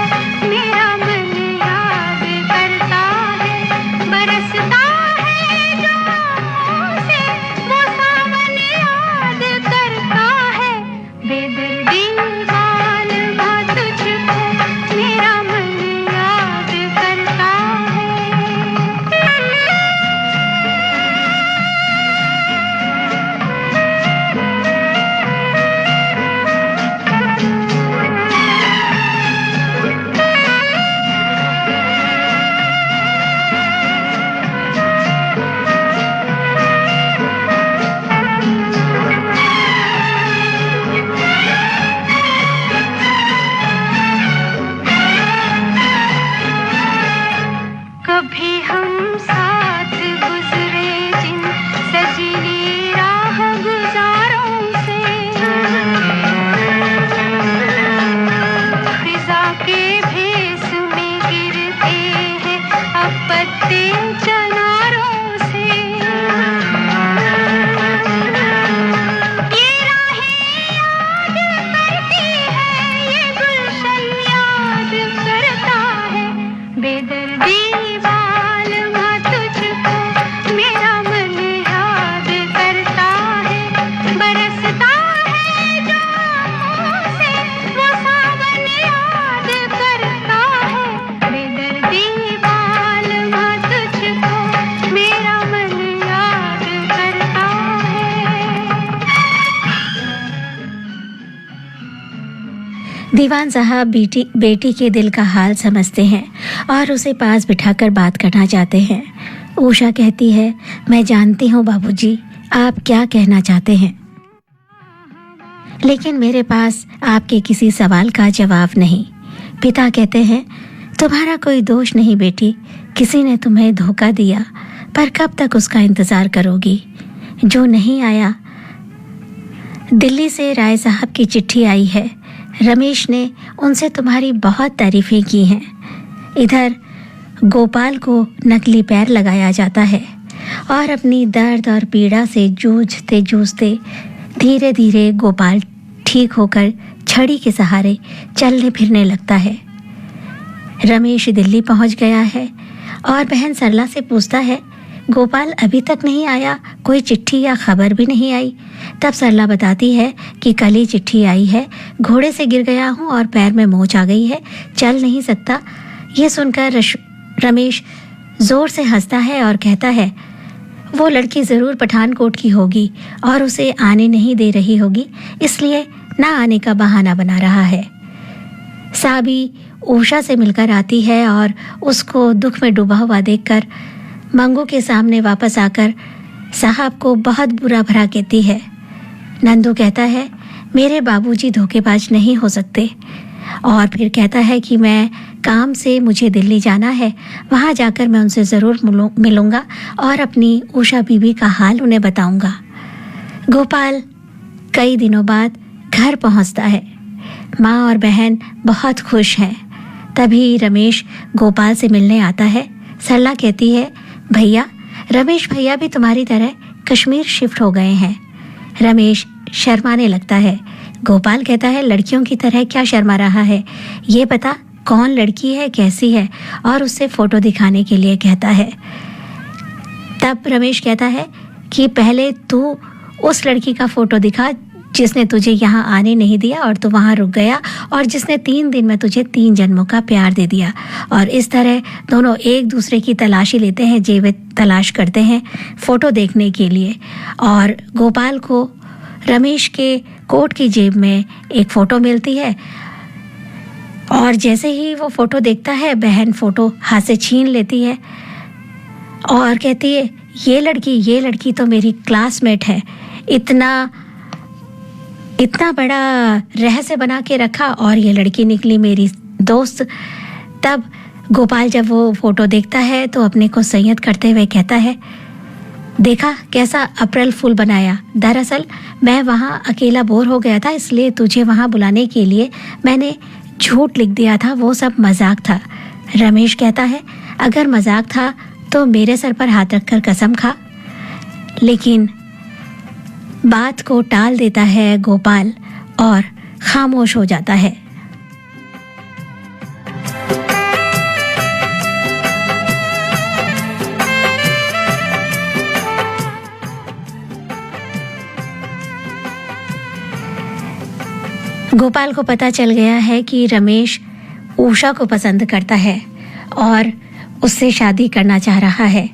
मेरा मन याद करता है। बरसता है जो से वो सावन याद करता है। बेदर्दी बालमा तुझको मेरा मन याद करता है। कभी हम साथ गुजरे जिन सजीली राह गुजारों से, फिजा के भेस में गिरते हैं अब पत्ते चनारों से। ये राहें याद करती है, ये गुलशन याद करता है। बेदर्दी बालमा तुझको मेरा मन याद करता है। बरसता है जो से वो सावन याद करता है। बेदर्दी बालमा तुझको मेरा मन याद करता है। दीवान साहब बेटी के दिल का हाल समझते हैं और उसे पास बिठाकर बात करना चाहते हैं। उषा कहती है, मैं जानती हूँ बाबूजी आप क्या कहना चाहते हैं, लेकिन मेरे पास आपके किसी सवाल का जवाब नहीं। पिता कहते हैं, तुम्हारा कोई दोष नहीं बेटी, किसी ने तुम्हें धोखा दिया, पर कब तक उसका इंतजार करोगी। जो नहीं आया। दिल्ली से राय साहब की चिट्ठी आई है। रमेश ने उनसे तुम्हारी बहुत तारीफें की हैं। इधर गोपाल को नकली पैर लगाया जाता है और अपनी दर्द और पीड़ा से जूझते जूझते धीरे धीरे गोपाल ठीक होकर छड़ी के सहारे चलने फिरने लगता है। रमेश दिल्ली पहुंच गया है और बहन सरला से पूछता है, गोपाल अभी तक नहीं आया, कोई चिट्ठी या खबर भी नहीं आई। तब सरला बताती है कि कल ही चिट्ठी आई है, घोड़े से गिर गया हूँ और पैर में मोच आ गई है, चल नहीं सकता। ये सुनकर रमेश जोर से हंसता है और कहता है, वो लड़की ज़रूर पठानकोट की होगी और उसे आने नहीं दे रही होगी, इसलिए ना आने का बहाना बना रहा है। साबी उषा से मिलकर आती है और उसको दुख में डूबा हुआ देखकर मंगू के सामने वापस आकर साहब को बहुत बुरा भला कहती है। नंदू कहता है, मेरे बाबूजी धोखेबाज नहीं हो सकते, और फिर कहता है कि मैं काम से मुझे दिल्ली जाना है, वहाँ जाकर मैं उनसे ज़रूर मिलूंगा और अपनी उषा बीबी का हाल उन्हें बताऊंगा। गोपाल कई दिनों बाद घर पहुँचता है। माँ और बहन बहुत खुश हैं। तभी रमेश गोपाल से मिलने आता है। सरला कहती है, भैया, रमेश भैया भी तुम्हारी तरह कश्मीर शिफ्ट हो गए हैं। रमेश शर्माने लगता है। गोपाल कहता है, लड़कियों की तरह क्या शर्मा रहा है, ये बता कौन लड़की है, कैसी है, और उससे फोटो दिखाने के लिए कहता है। तब रमेश कहता है कि पहले तू उस लड़की का फोटो दिखा जिसने तुझे यहाँ आने नहीं दिया और तू वहाँ रुक गया, और जिसने 3 दिन में तुझे 3 जन्मों का प्यार दे दिया। और इस तरह दोनों एक दूसरे की तलाशी लेते हैं, जेब तलाश करते हैं फोटो देखने के लिए। और गोपाल को रमेश के कोट की जेब में एक फ़ोटो मिलती है, और जैसे ही वो फ़ोटो देखता है, बहन फ़ोटो हाथ से छीन लेती है और कहती है, ये लड़की तो मेरी क्लासमेट है। इतना बड़ा रहस्य बना के रखा और ये लड़की निकली मेरी दोस्त। तब गोपाल जब वो फ़ोटो देखता है तो अपने को संयत करते हुए कहता है, देखा कैसा अप्रैल फूल बनाया। दरअसल मैं वहाँ अकेला बोर हो गया था, इसलिए तुझे वहाँ बुलाने के लिए मैंने झूठ लिख दिया था, वो सब मजाक था। रमेश कहता है, अगर मजाक था तो मेरे सर पर हाथ रखकर कसम खा। लेकिन बात को टाल देता है गोपाल और खामोश हो जाता है। गोपाल को पता चल गया है कि रमेश उषा को पसंद करता है और उससे शादी करना चाह रहा है।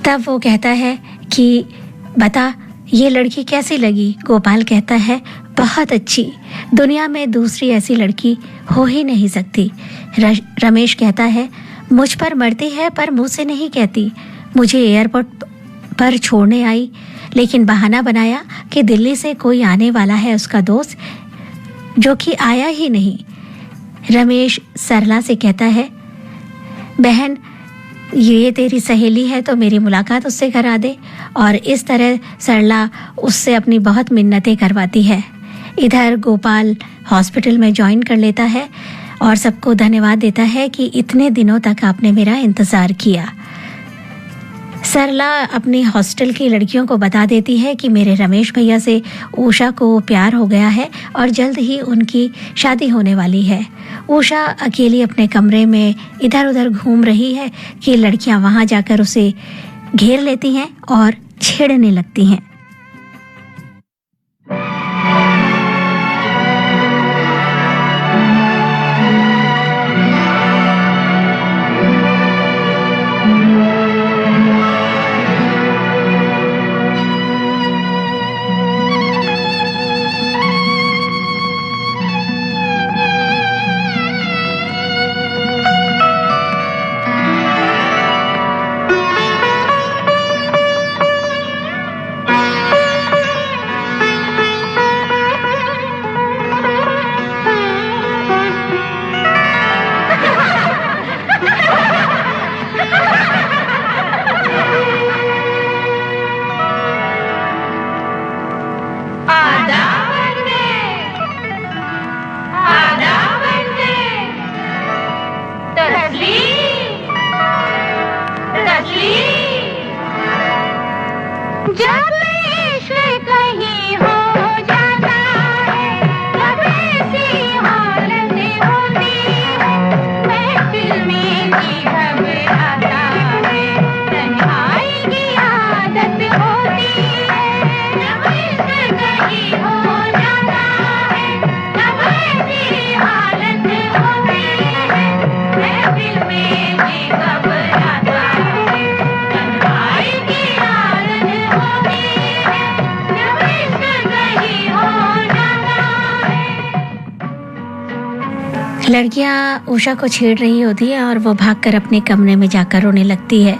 तब वो कहता है कि बता ये लड़की कैसी लगी। गोपाल कहता है, बहुत अच्छी, दुनिया में दूसरी ऐसी लड़की हो ही नहीं सकती। रमेश कहता है, मुझ पर मरती है पर मुँह से नहीं कहती। मुझे एयरपोर्ट पर छोड़ने आई, लेकिन बहाना बनाया कि दिल्ली से कोई आने वाला है, उसका दोस्त, जो कि आया ही नहीं। रमेश सरला से कहता है, बहन ये तेरी सहेली है तो मेरी मुलाकात उससे करा दे। और इस तरह सरला उससे अपनी बहुत मिन्नतें करवाती है। इधर गोपाल हॉस्पिटल में ज्वाइन कर लेता है और सबको धन्यवाद देता है कि इतने दिनों तक आपने मेरा इंतज़ार किया। सरला अपनी हॉस्टल की लड़कियों को बता देती है कि मेरे रमेश भैया से उषा को प्यार हो गया है और जल्द ही उनकी शादी होने वाली है। उषा अकेली अपने कमरे में इधर उधर घूम रही है कि लड़कियां वहां जाकर उसे घेर लेती हैं और छेड़ने लगती हैं। लड़कियां उषा को छेड़ रही होती है और वो भागकर अपने कमरे में जाकर रोने लगती है।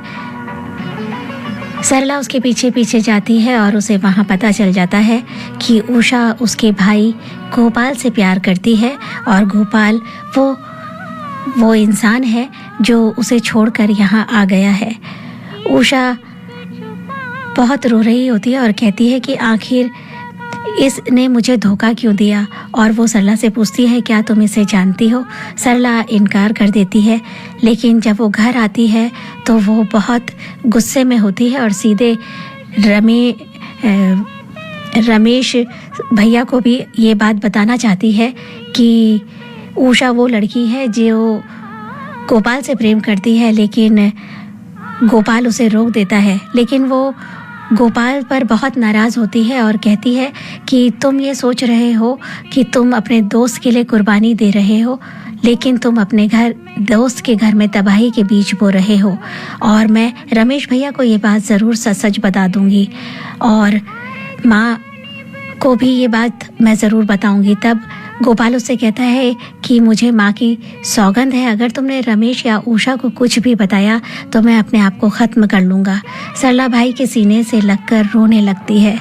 सरला उसके पीछे पीछे जाती है और उसे वहां पता चल जाता है कि उषा उसके भाई गोपाल से प्यार करती है और गोपाल वो इंसान है जो उसे छोड़कर यहाँ आ गया है। उषा बहुत रो रही होती है और कहती है कि आखिर इसने मुझे धोखा क्यों दिया। और वो सरला से पूछती है क्या तुम इसे जानती हो। सरला इनकार कर देती है, लेकिन जब वो घर आती है तो वो बहुत गुस्से में होती है और सीधे रमेश भैया को भी ये बात बताना चाहती है कि उषा वो लड़की है जो गोपाल से प्रेम करती है, लेकिन गोपाल उसे रोक देता है। लेकिन वो गोपाल पर बहुत नाराज़ होती है और कहती है कि तुम ये सोच रहे हो कि तुम अपने दोस्त के लिए कुर्बानी दे रहे हो, लेकिन तुम अपने दोस्त के घर में तबाही के बीज बो रहे हो। और मैं रमेश भैया को ये बात ज़रूर सच बता दूंगी और माँ को भी ये बात मैं ज़रूर बताऊंगी। तब गोपाल उससे कहता है कि मुझे माँ की सौगंध है, अगर तुमने रमेश या उषा को कुछ भी बताया तो मैं अपने आप को ख़त्म कर लूँगा। सरला भाई के सीने से लगकर रोने लगती है।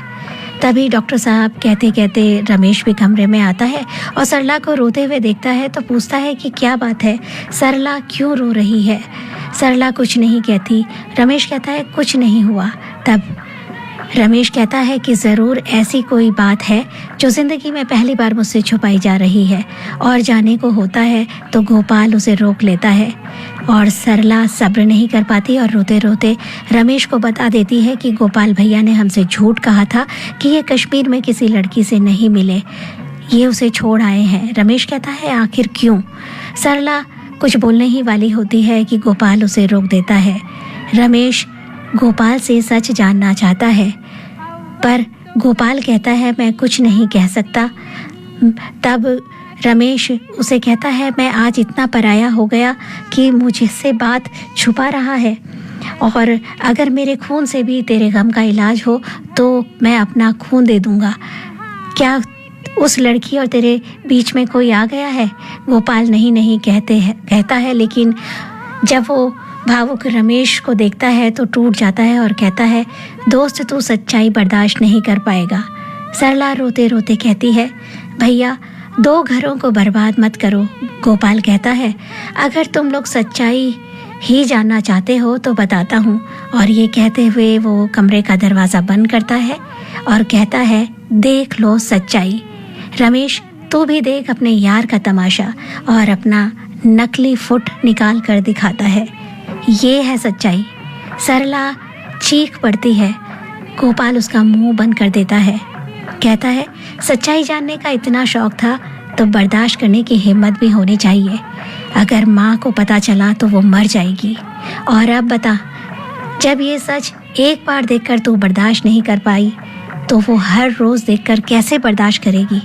तभी डॉक्टर साहब कहते कहते रमेश भी कमरे में आता है और सरला को रोते हुए देखता है तो पूछता है कि क्या बात है, सरला क्यों रो रही है। सरला कुछ नहीं कहती। रमेश कहता है कुछ नहीं हुआ। तब रमेश कहता है कि ज़रूर ऐसी कोई बात है जो ज़िंदगी में पहली बार मुझसे छुपाई जा रही है, और जाने को होता है तो गोपाल उसे रोक लेता है। और सरला सब्र नहीं कर पाती और रोते रोते रमेश को बता देती है कि गोपाल भैया ने हमसे झूठ कहा था कि ये कश्मीर में किसी लड़की से नहीं मिले, ये उसे छोड़ आए हैं। रमेश कहता है आखिर क्यों। सरला कुछ बोलने ही वाली होती है कि गोपाल उसे रोक देता है। रमेश गोपाल से सच जानना चाहता है, पर गोपाल कहता है मैं कुछ नहीं कह सकता। तब रमेश उसे कहता है मैं आज इतना पराया हो गया कि मुझसे बात छुपा रहा है, और अगर मेरे खून से भी तेरे गम का इलाज हो तो मैं अपना खून दे दूंगा। क्या उस लड़की और तेरे बीच में कोई आ गया है। गोपाल नहीं कहता है, लेकिन जब वो भावुक रमेश को देखता है तो टूट जाता है और कहता है दोस्त तू सच्चाई बर्दाश्त नहीं कर पाएगा। सरला रोते रोते कहती है भैया 2 घरों को बर्बाद मत करो। गोपाल कहता है अगर तुम लोग सच्चाई ही जानना चाहते हो तो बताता हूँ। और ये कहते हुए वो कमरे का दरवाज़ा बंद करता है और कहता है देख लो सच्चाई। रमेश तू भी देख अपने यार का तमाशा, और अपना नकली फुट निकाल कर दिखाता है। ये है सच्चाई। सरला चीख पड़ती है। गोपाल उसका मुंह बंद कर देता है। कहता है सच्चाई जानने का इतना शौक था तो बर्दाश्त करने की हिम्मत भी होनी चाहिए। अगर माँ को पता चला तो वो मर जाएगी। और अब बता, जब ये सच एक बार देखकर तू बर्दाश्त नहीं कर पाई तो वो हर रोज़ देखकर कैसे बर्दाश्त करेगी।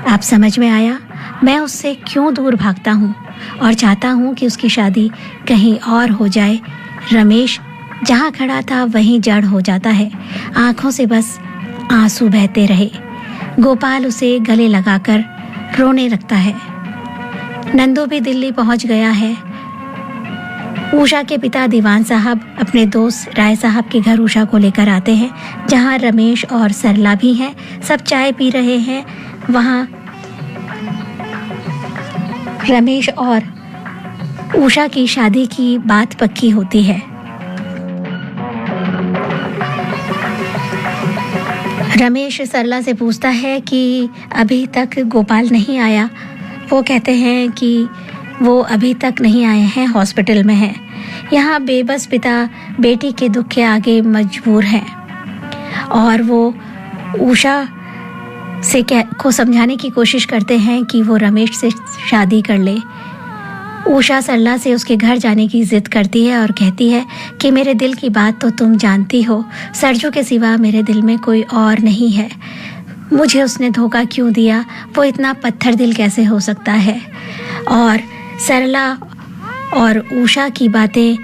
अब समझ में आया मैं उससे क्यों दूर भागता हूँ और चाहता हूँ कि उसकी शादी कहीं और हो जाए। रमेश जहाँ खड़ा था वहीं जड़ हो जाता है। आंखों से बस आंसू बहते रहे। गोपाल उसे गले लगाकर रोने लगता है। नंदू भी दिल्ली पहुँच गया है। उषा के पिता दीवान साहब अपने दोस्त राय साहब के घर उषा को लेकर आते हैं, जहाँ रमेश और सरला भी हैं। सब चाय पी रहे हैं। वहाँ रमेश और उषा की शादी की बात पक्की होती है। रमेश सरला से पूछता है कि अभी तक गोपाल नहीं आया। वो कहते हैं कि वो अभी तक नहीं आए हैं, हॉस्पिटल में हैं। यहाँ बेबस पिता बेटी के दुख के आगे मजबूर हैं और वो उषा को समझाने की कोशिश करते हैं कि वो रमेश से शादी कर ले। उषा सरला से उसके घर जाने की जिद करती है और कहती है कि मेरे दिल की बात तो तुम जानती हो, सरजू के सिवा मेरे दिल में कोई और नहीं है। मुझे उसने धोखा क्यों दिया, वो इतना पत्थर दिल कैसे हो सकता है। और सरला और उषा की बातें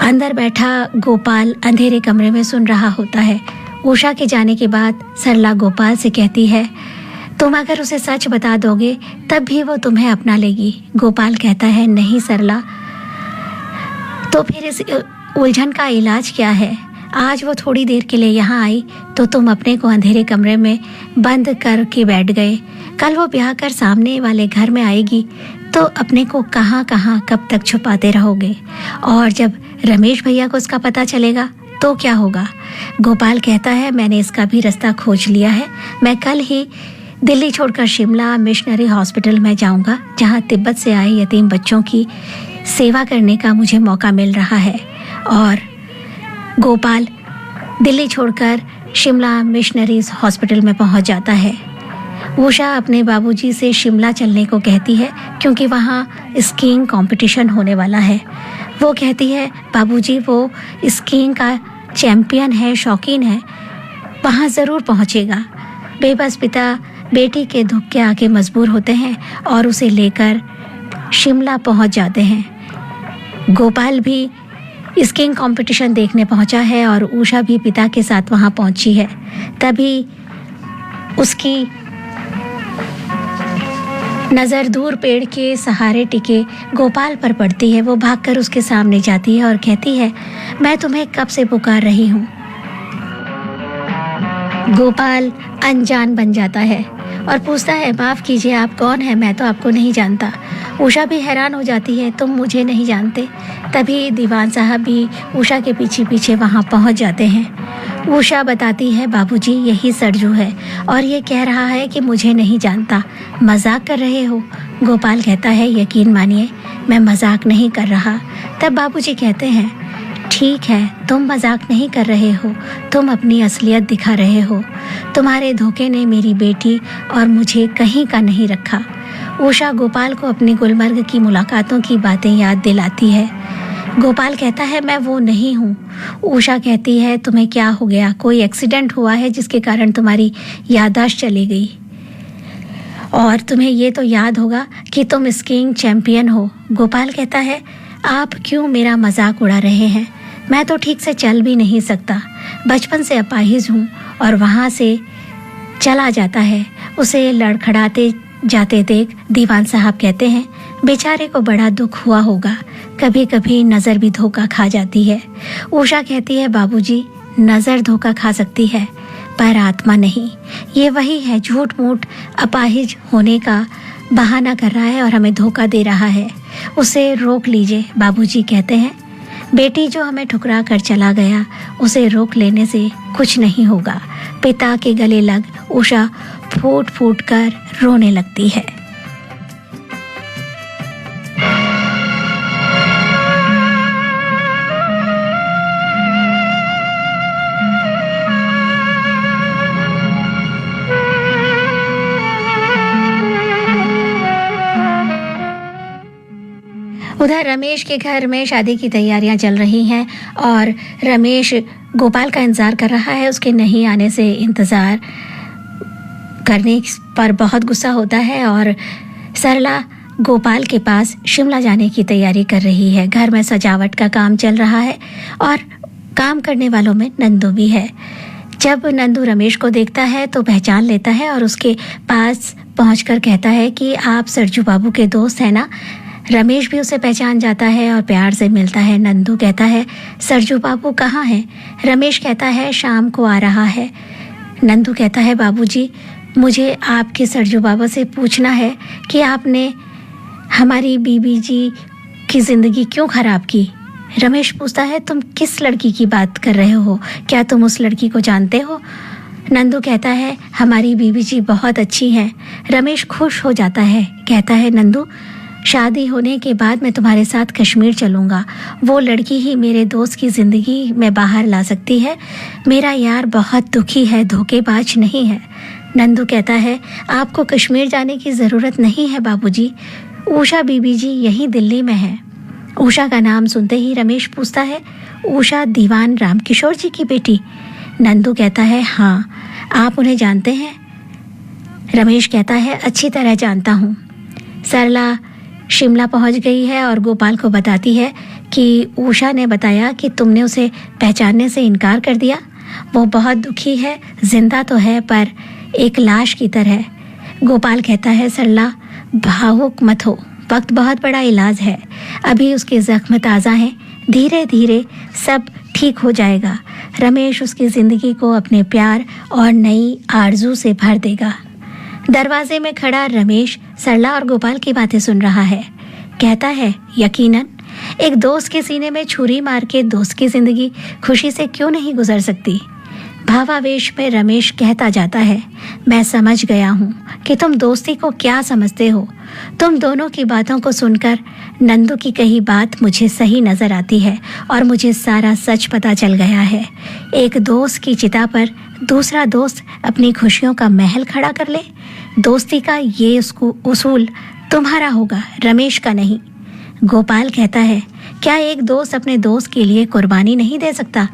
अंदर बैठा गोपाल अंधेरे कमरे में सुन रहा होता है। उषा के जाने के बाद सरला गोपाल से कहती है तुम अगर उसे सच बता दोगे तब भी वो तुम्हें अपना लेगी। गोपाल कहता है नहीं सरला, तो फिर इस उलझन का इलाज क्या है। आज वो थोड़ी देर के लिए यहाँ आई तो तुम अपने को अंधेरे कमरे में बंद करके बैठ गए। कल वो ब्याह कर सामने वाले घर में आएगी तो अपने को कहाँ कहाँ कब तक छुपाते रहोगे। और जब रमेश भैया को उसका पता चलेगा तो क्या होगा? गोपाल कहता है, मैंने इसका भी रास्ता खोज लिया है। मैं कल ही दिल्ली छोड़कर शिमला मिशनरी हॉस्पिटल में जाऊंगा, जहां तिब्बत से आए यतीम बच्चों की सेवा करने का मुझे मौका मिल रहा है। और गोपाल दिल्ली छोड़कर शिमला मिशनरीज हॉस्पिटल में पहुंच जाता है। उषा अपने बाबूजी से शिमला चलने को कहती है, क्योंकि वहाँ स्कीइंग कंपटीशन होने वाला है। वो कहती है, बाबूजी वो स्कीइंग का चैंपियन है, शौकीन है, वहाँ ज़रूर पहुँचेगा। बेबस पिता बेटी के दुख के आगे मजबूर होते हैं और उसे लेकर शिमला पहुँच जाते हैं। गोपाल भी स्कीइंग कंपटीशन देखने पहुँचा है और उषा भी पिता के साथ वहाँ पहुँची है। तभी उसकी नज़र दूर पेड़ के सहारे टिके गोपाल पर पड़ती है। वो भागकर उसके सामने जाती है और कहती है, मैं तुम्हें कब से पुकार रही हूँ। गोपाल अनजान बन जाता है और पूछता है, माफ़ कीजिए, आप कौन हैं? मैं तो आपको नहीं जानता। उषा भी हैरान हो जाती है, तुम मुझे नहीं जानते। तभी दीवान साहब भी उषा के पीछे पीछे वहाँ पहुँच जाते हैं। उषा बताती है, बाबूजी यही सरजू है और ये कह रहा है कि मुझे नहीं जानता। मजाक कर रहे हो? गोपाल कहता है, यकीन मानिए मैं मजाक नहीं कर रहा। तब बाबूजी कहते हैं, ठीक है, तुम मजाक नहीं कर रहे हो, तुम अपनी असलियत दिखा रहे हो। तुम्हारे धोखे ने मेरी बेटी और मुझे कहीं का नहीं रखा। उषा गोपाल को अपनी गुलमर्ग की मुलाकातों की बातें याद दिलाती है। गोपाल कहता है, मैं वो नहीं हूँ। उषा कहती है, तुम्हें क्या हो गया? कोई एक्सीडेंट हुआ है जिसके कारण तुम्हारी याददाश्त चली गई? और तुम्हें ये तो याद होगा कि तुम स्कीइंग चैंपियन हो। गोपाल कहता है, आप क्यों मेरा मजाक उड़ा रहे हैं? मैं तो ठीक से चल भी नहीं सकता, बचपन से अपाहिज हूँ। और वहाँ से चला जाता है। उसे लड़खड़ाते जाते देख दीवान साहब कहते हैं, बेचारे को बड़ा दुख हुआ होगा, कभी कभी नज़र भी धोखा खा जाती है। उषा कहती है, बाबूजी नज़र धोखा खा सकती है पर आत्मा नहीं। ये वही है, झूठ मूठ अपाहिज होने का बहाना कर रहा है और हमें धोखा दे रहा है। उसे रोक लीजिए। बाबूजी कहते हैं, बेटी जो हमें ठुकरा कर चला गया, उसे रोक लेने से कुछ नहीं होगा। पिता के गले लग उषा फूट फूट कर रोने लगती है। उधर रमेश के घर में शादी की तैयारियां चल रही हैं और रमेश गोपाल का इंतजार कर रहा है। उसके नहीं आने से इंतजार करने पर बहुत गुस्सा होता है और सरला गोपाल के पास शिमला जाने की तैयारी कर रही है। घर में सजावट का काम चल रहा है और काम करने वालों में नंदू भी है। जब नंदू रमेश को देखता है तो पहचान लेता है और उसके पास पहुंचकर कहता है कि आप सरजू बाबू के दोस्त हैं ना। रमेश भी उसे पहचान जाता है और प्यार से मिलता है। नंदू कहता है, सरजू बाबू कहाँ हैं? रमेश कहता है, शाम को आ रहा है। नंदू कहता है, बाबूजी मुझे आपके सरजू बाबा से पूछना है कि आपने हमारी बीबी जी की ज़िंदगी क्यों ख़राब की? रमेश पूछता है, तुम किस लड़की की बात कर रहे हो? क्या तुम उस लड़की को जानते हो? नंदू कहता है, हमारी बीबी जी बहुत अच्छी हैं। रमेश खुश हो जाता है, कहता है, नंदू शादी होने के बाद मैं तुम्हारे साथ कश्मीर चलूँगा। वो लड़की ही मेरे दोस्त की ज़िंदगी में बाहर ला सकती है। मेरा यार बहुत दुखी है, धोखेबाज नहीं है। नंदू कहता है, आपको कश्मीर जाने की ज़रूरत नहीं है बाबूजी, उषा बीबी जी यहीं दिल्ली में है। उषा का नाम सुनते ही रमेश पूछता है, उषा दीवान रामकिशोर जी की बेटी? नंदू कहता है, हाँ। आप उन्हें जानते हैं? रमेश कहता है, अच्छी तरह जानता हूँ। सरला शिमला पहुंच गई है और गोपाल को बताती है कि उषा ने बताया कि तुमने उसे पहचानने से इनकार कर दिया। वो बहुत दुखी है, जिंदा तो है पर एक लाश की तरह। गोपाल कहता है, सरला भावुक मत हो, वक्त बहुत बड़ा इलाज है। अभी उसके जख्म ताज़ा हैं, धीरे धीरे सब ठीक हो जाएगा। रमेश उसकी ज़िंदगी को अपने प्यार और नई आरजू से भर देगा। दरवाजे में खड़ा रमेश सरला और गोपाल की बातें सुन रहा है। कहता है, यकीनन एक दोस्त के सीने में छुरी मार के दोस्त की जिंदगी खुशी से क्यों नहीं गुजर सकती। भावावेश में रमेश कहता जाता है, मैं समझ गया हूँ कि तुम दोस्ती को क्या समझते हो। तुम दोनों की बातों को सुनकर नंदू की कही बात मुझे सही नजर आती है और मुझे सारा सच पता चल गया है। एक दोस्त की चिता पर दूसरा दोस्त अपनी खुशियों का महल खड़ा कर ले, दोस्ती का ये उसूल तुम्हारा होगा, रमेश का नहीं। गोपाल कहता है, क्या एक दोस्त अपने दोस्त के लिए कुर्बानी नहीं दे सकता?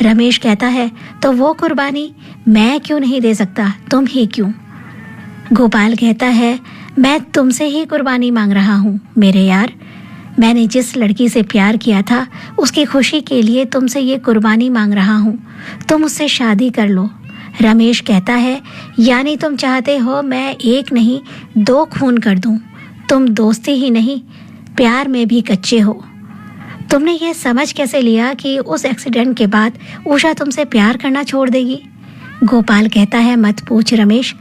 रमेश कहता है, तो वो कुर्बानी मैं क्यों नहीं दे सकता, तुम ही क्यों? गोपाल कहता है, मैं तुमसे ही कुर्बानी मांग रहा हूँ मेरे यार। मैंने जिस लड़की से प्यार किया था उसकी खुशी के लिए तुमसे ये कुर्बानी मांग रहा हूँ, तुम उससे शादी कर लो। रमेश कहता है, यानी तुम चाहते हो मैं एक नहीं 2 खून कर दूं। तुम दोस्ती ही नहीं प्यार में भी कच्चे हो। तुमने ये समझ कैसे लिया कि उस एक्सीडेंट के बाद उषा तुमसे प्यार करना छोड़ देगी? गोपाल कहता है, मत पूछ रमेश,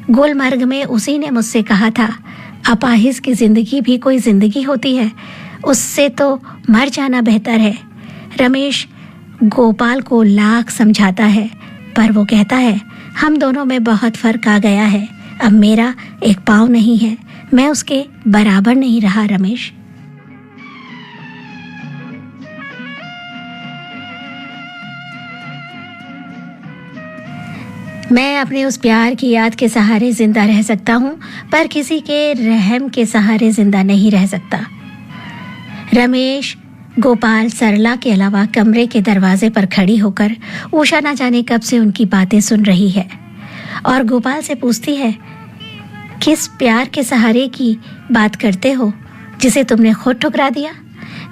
गुलमर्ग में उसी ने मुझसे कहा था, अपाहिज की जिंदगी भी कोई जिंदगी होती है, उससे तो मर जाना बेहतर है। रमेश गोपाल को लाख समझाता है पर वो कहता है, हम दोनों में बहुत फर्क आ गया है, अब मेरा एक पाँव नहीं है, मैं उसके बराबर नहीं रहा रमेश। मैं अपने उस प्यार की याद के सहारे जिंदा रह सकता हूँ पर किसी के रहम के सहारे जिंदा नहीं रह सकता। रमेश, गोपाल, सरला के अलावा कमरे के दरवाजे पर खड़ी होकर उषा ना जाने कब से उनकी बातें सुन रही है और गोपाल से पूछती है, किस प्यार के सहारे की बात करते हो जिसे तुमने खुद ठुकरा दिया?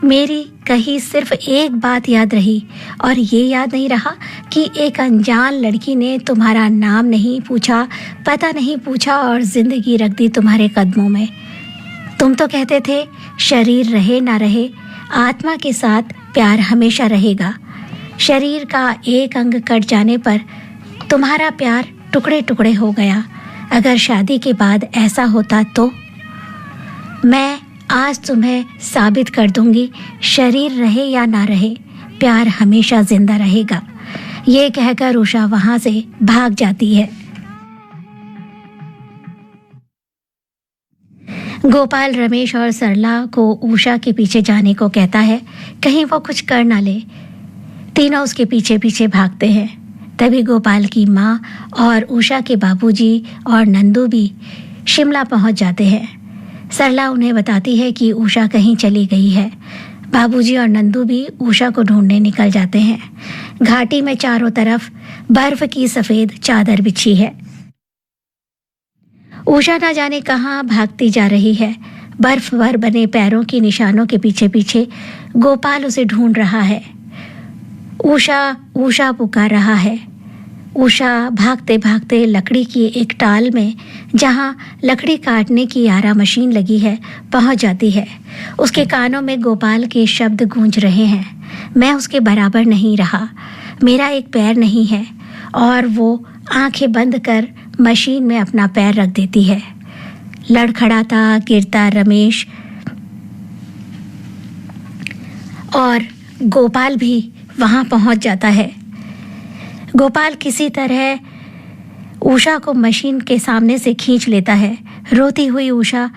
मेरी कही सिर्फ एक बात याद रही और ये याद नहीं रहा कि एक अनजान लड़की ने तुम्हारा नाम नहीं पूछा, पता नहीं पूछा और जिंदगी रख दी तुम्हारे कदमों में। तुम तो कहते थे शरीर रहे ना रहे, आत्मा के साथ प्यार हमेशा रहेगा। शरीर का एक अंग कट जाने पर तुम्हारा प्यार टुकड़े टुकड़े हो गया। अगर शादी के बाद ऐसा होता तो मैं आज तुम्हें साबित कर दूंगी, शरीर रहे या ना रहे प्यार हमेशा जिंदा रहेगा। ये कहकर उषा वहां से भाग जाती है। गोपाल रमेश और सरला को उषा के पीछे जाने को कहता है, कहीं वो कुछ कर ना ले। तीनों उसके पीछे पीछे भागते हैं। तभी गोपाल की माँ और उषा के बाबूजी और नंदू भी शिमला पहुंच जाते हैं। सरला उन्हें बताती है कि उषा कहीं चली गई है। बाबूजी और नंदू भी उषा को ढूंढने निकल जाते हैं। घाटी में चारों तरफ बर्फ की सफेद चादर बिछी है। उषा ना जाने कहाँ भागती जा रही है। बर्फ पर बने पैरों के निशानों के पीछे पीछे गोपाल उसे ढूंढ रहा है। उषा उषा पुकार रहा है। उषा भागते भागते लकड़ी की एक टाल में जहां लकड़ी काटने की आरा मशीन लगी है पहुंच जाती है। उसके कानों में गोपाल के शब्द गूंज रहे हैं, मैं उसके बराबर नहीं रहा, मेरा एक पैर नहीं है। और वो आंखें बंद कर मशीन में अपना पैर रख देती है। लड़खड़ाता गिरता रमेश और गोपाल भी वहां पहुंच जाता है। गोपाल किसी तरह उषा को मशीन के सामने से खींच लेता है। रोती हुई उषा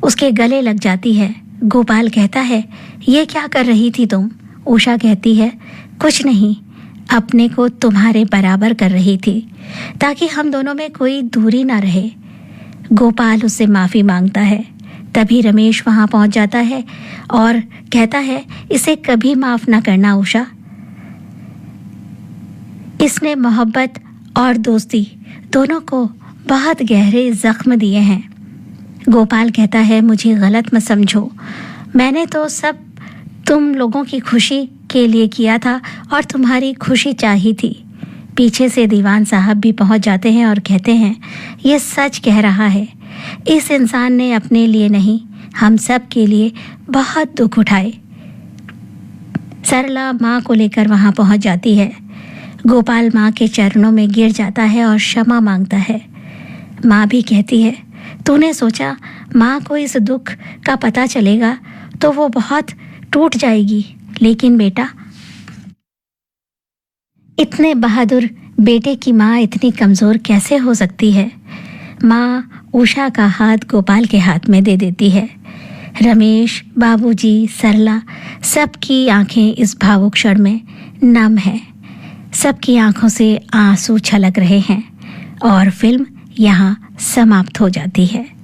उसके गले लग जाती है। गोपाल कहता है, ये क्या कर रही थी तुम? उषा कहती है, कुछ नहीं, अपने को तुम्हारे बराबर कर रही थी ताकि हम दोनों में कोई दूरी ना रहे। गोपाल उससे माफी मांगता है। तभी रमेश वहां पहुंच जाता है और कहता है, इसे कभी माफ ना करना उषा, इसने मोहब्बत और दोस्ती दोनों को बहुत गहरे जख्म दिए हैं। गोपाल कहता है, मुझे गलत मत समझो, मैंने तो सब तुम लोगों की खुशी के लिए किया था और तुम्हारी खुशी चाही थी। पीछे से दीवान साहब भी पहुंच जाते हैं और कहते हैं, ये सच कह रहा है, इस इंसान ने अपने लिए नहीं हम सब के लिए बहुत दुख उठाए। सरला माँ को लेकर वहां पहुंच जाती है। गोपाल माँ के चरणों में गिर जाता है और क्षमा मांगता है। माँ भी कहती है, तूने सोचा माँ को इस दुख का पता चलेगा तो वो बहुत टूट जाएगी। लेकिन बेटा, इतने बहादुर बेटे की माँ इतनी कमजोर कैसे हो सकती है? माँ उषा का हाथ गोपाल के हाथ में दे देती है। रमेश, बाबूजी, सरला, सबकी आंखें इस भावुक क्षण में नम हैं। सबकी आंखों से आंसू छलक रहे हैं और फिल्म यहाँ समाप्त हो जाती है।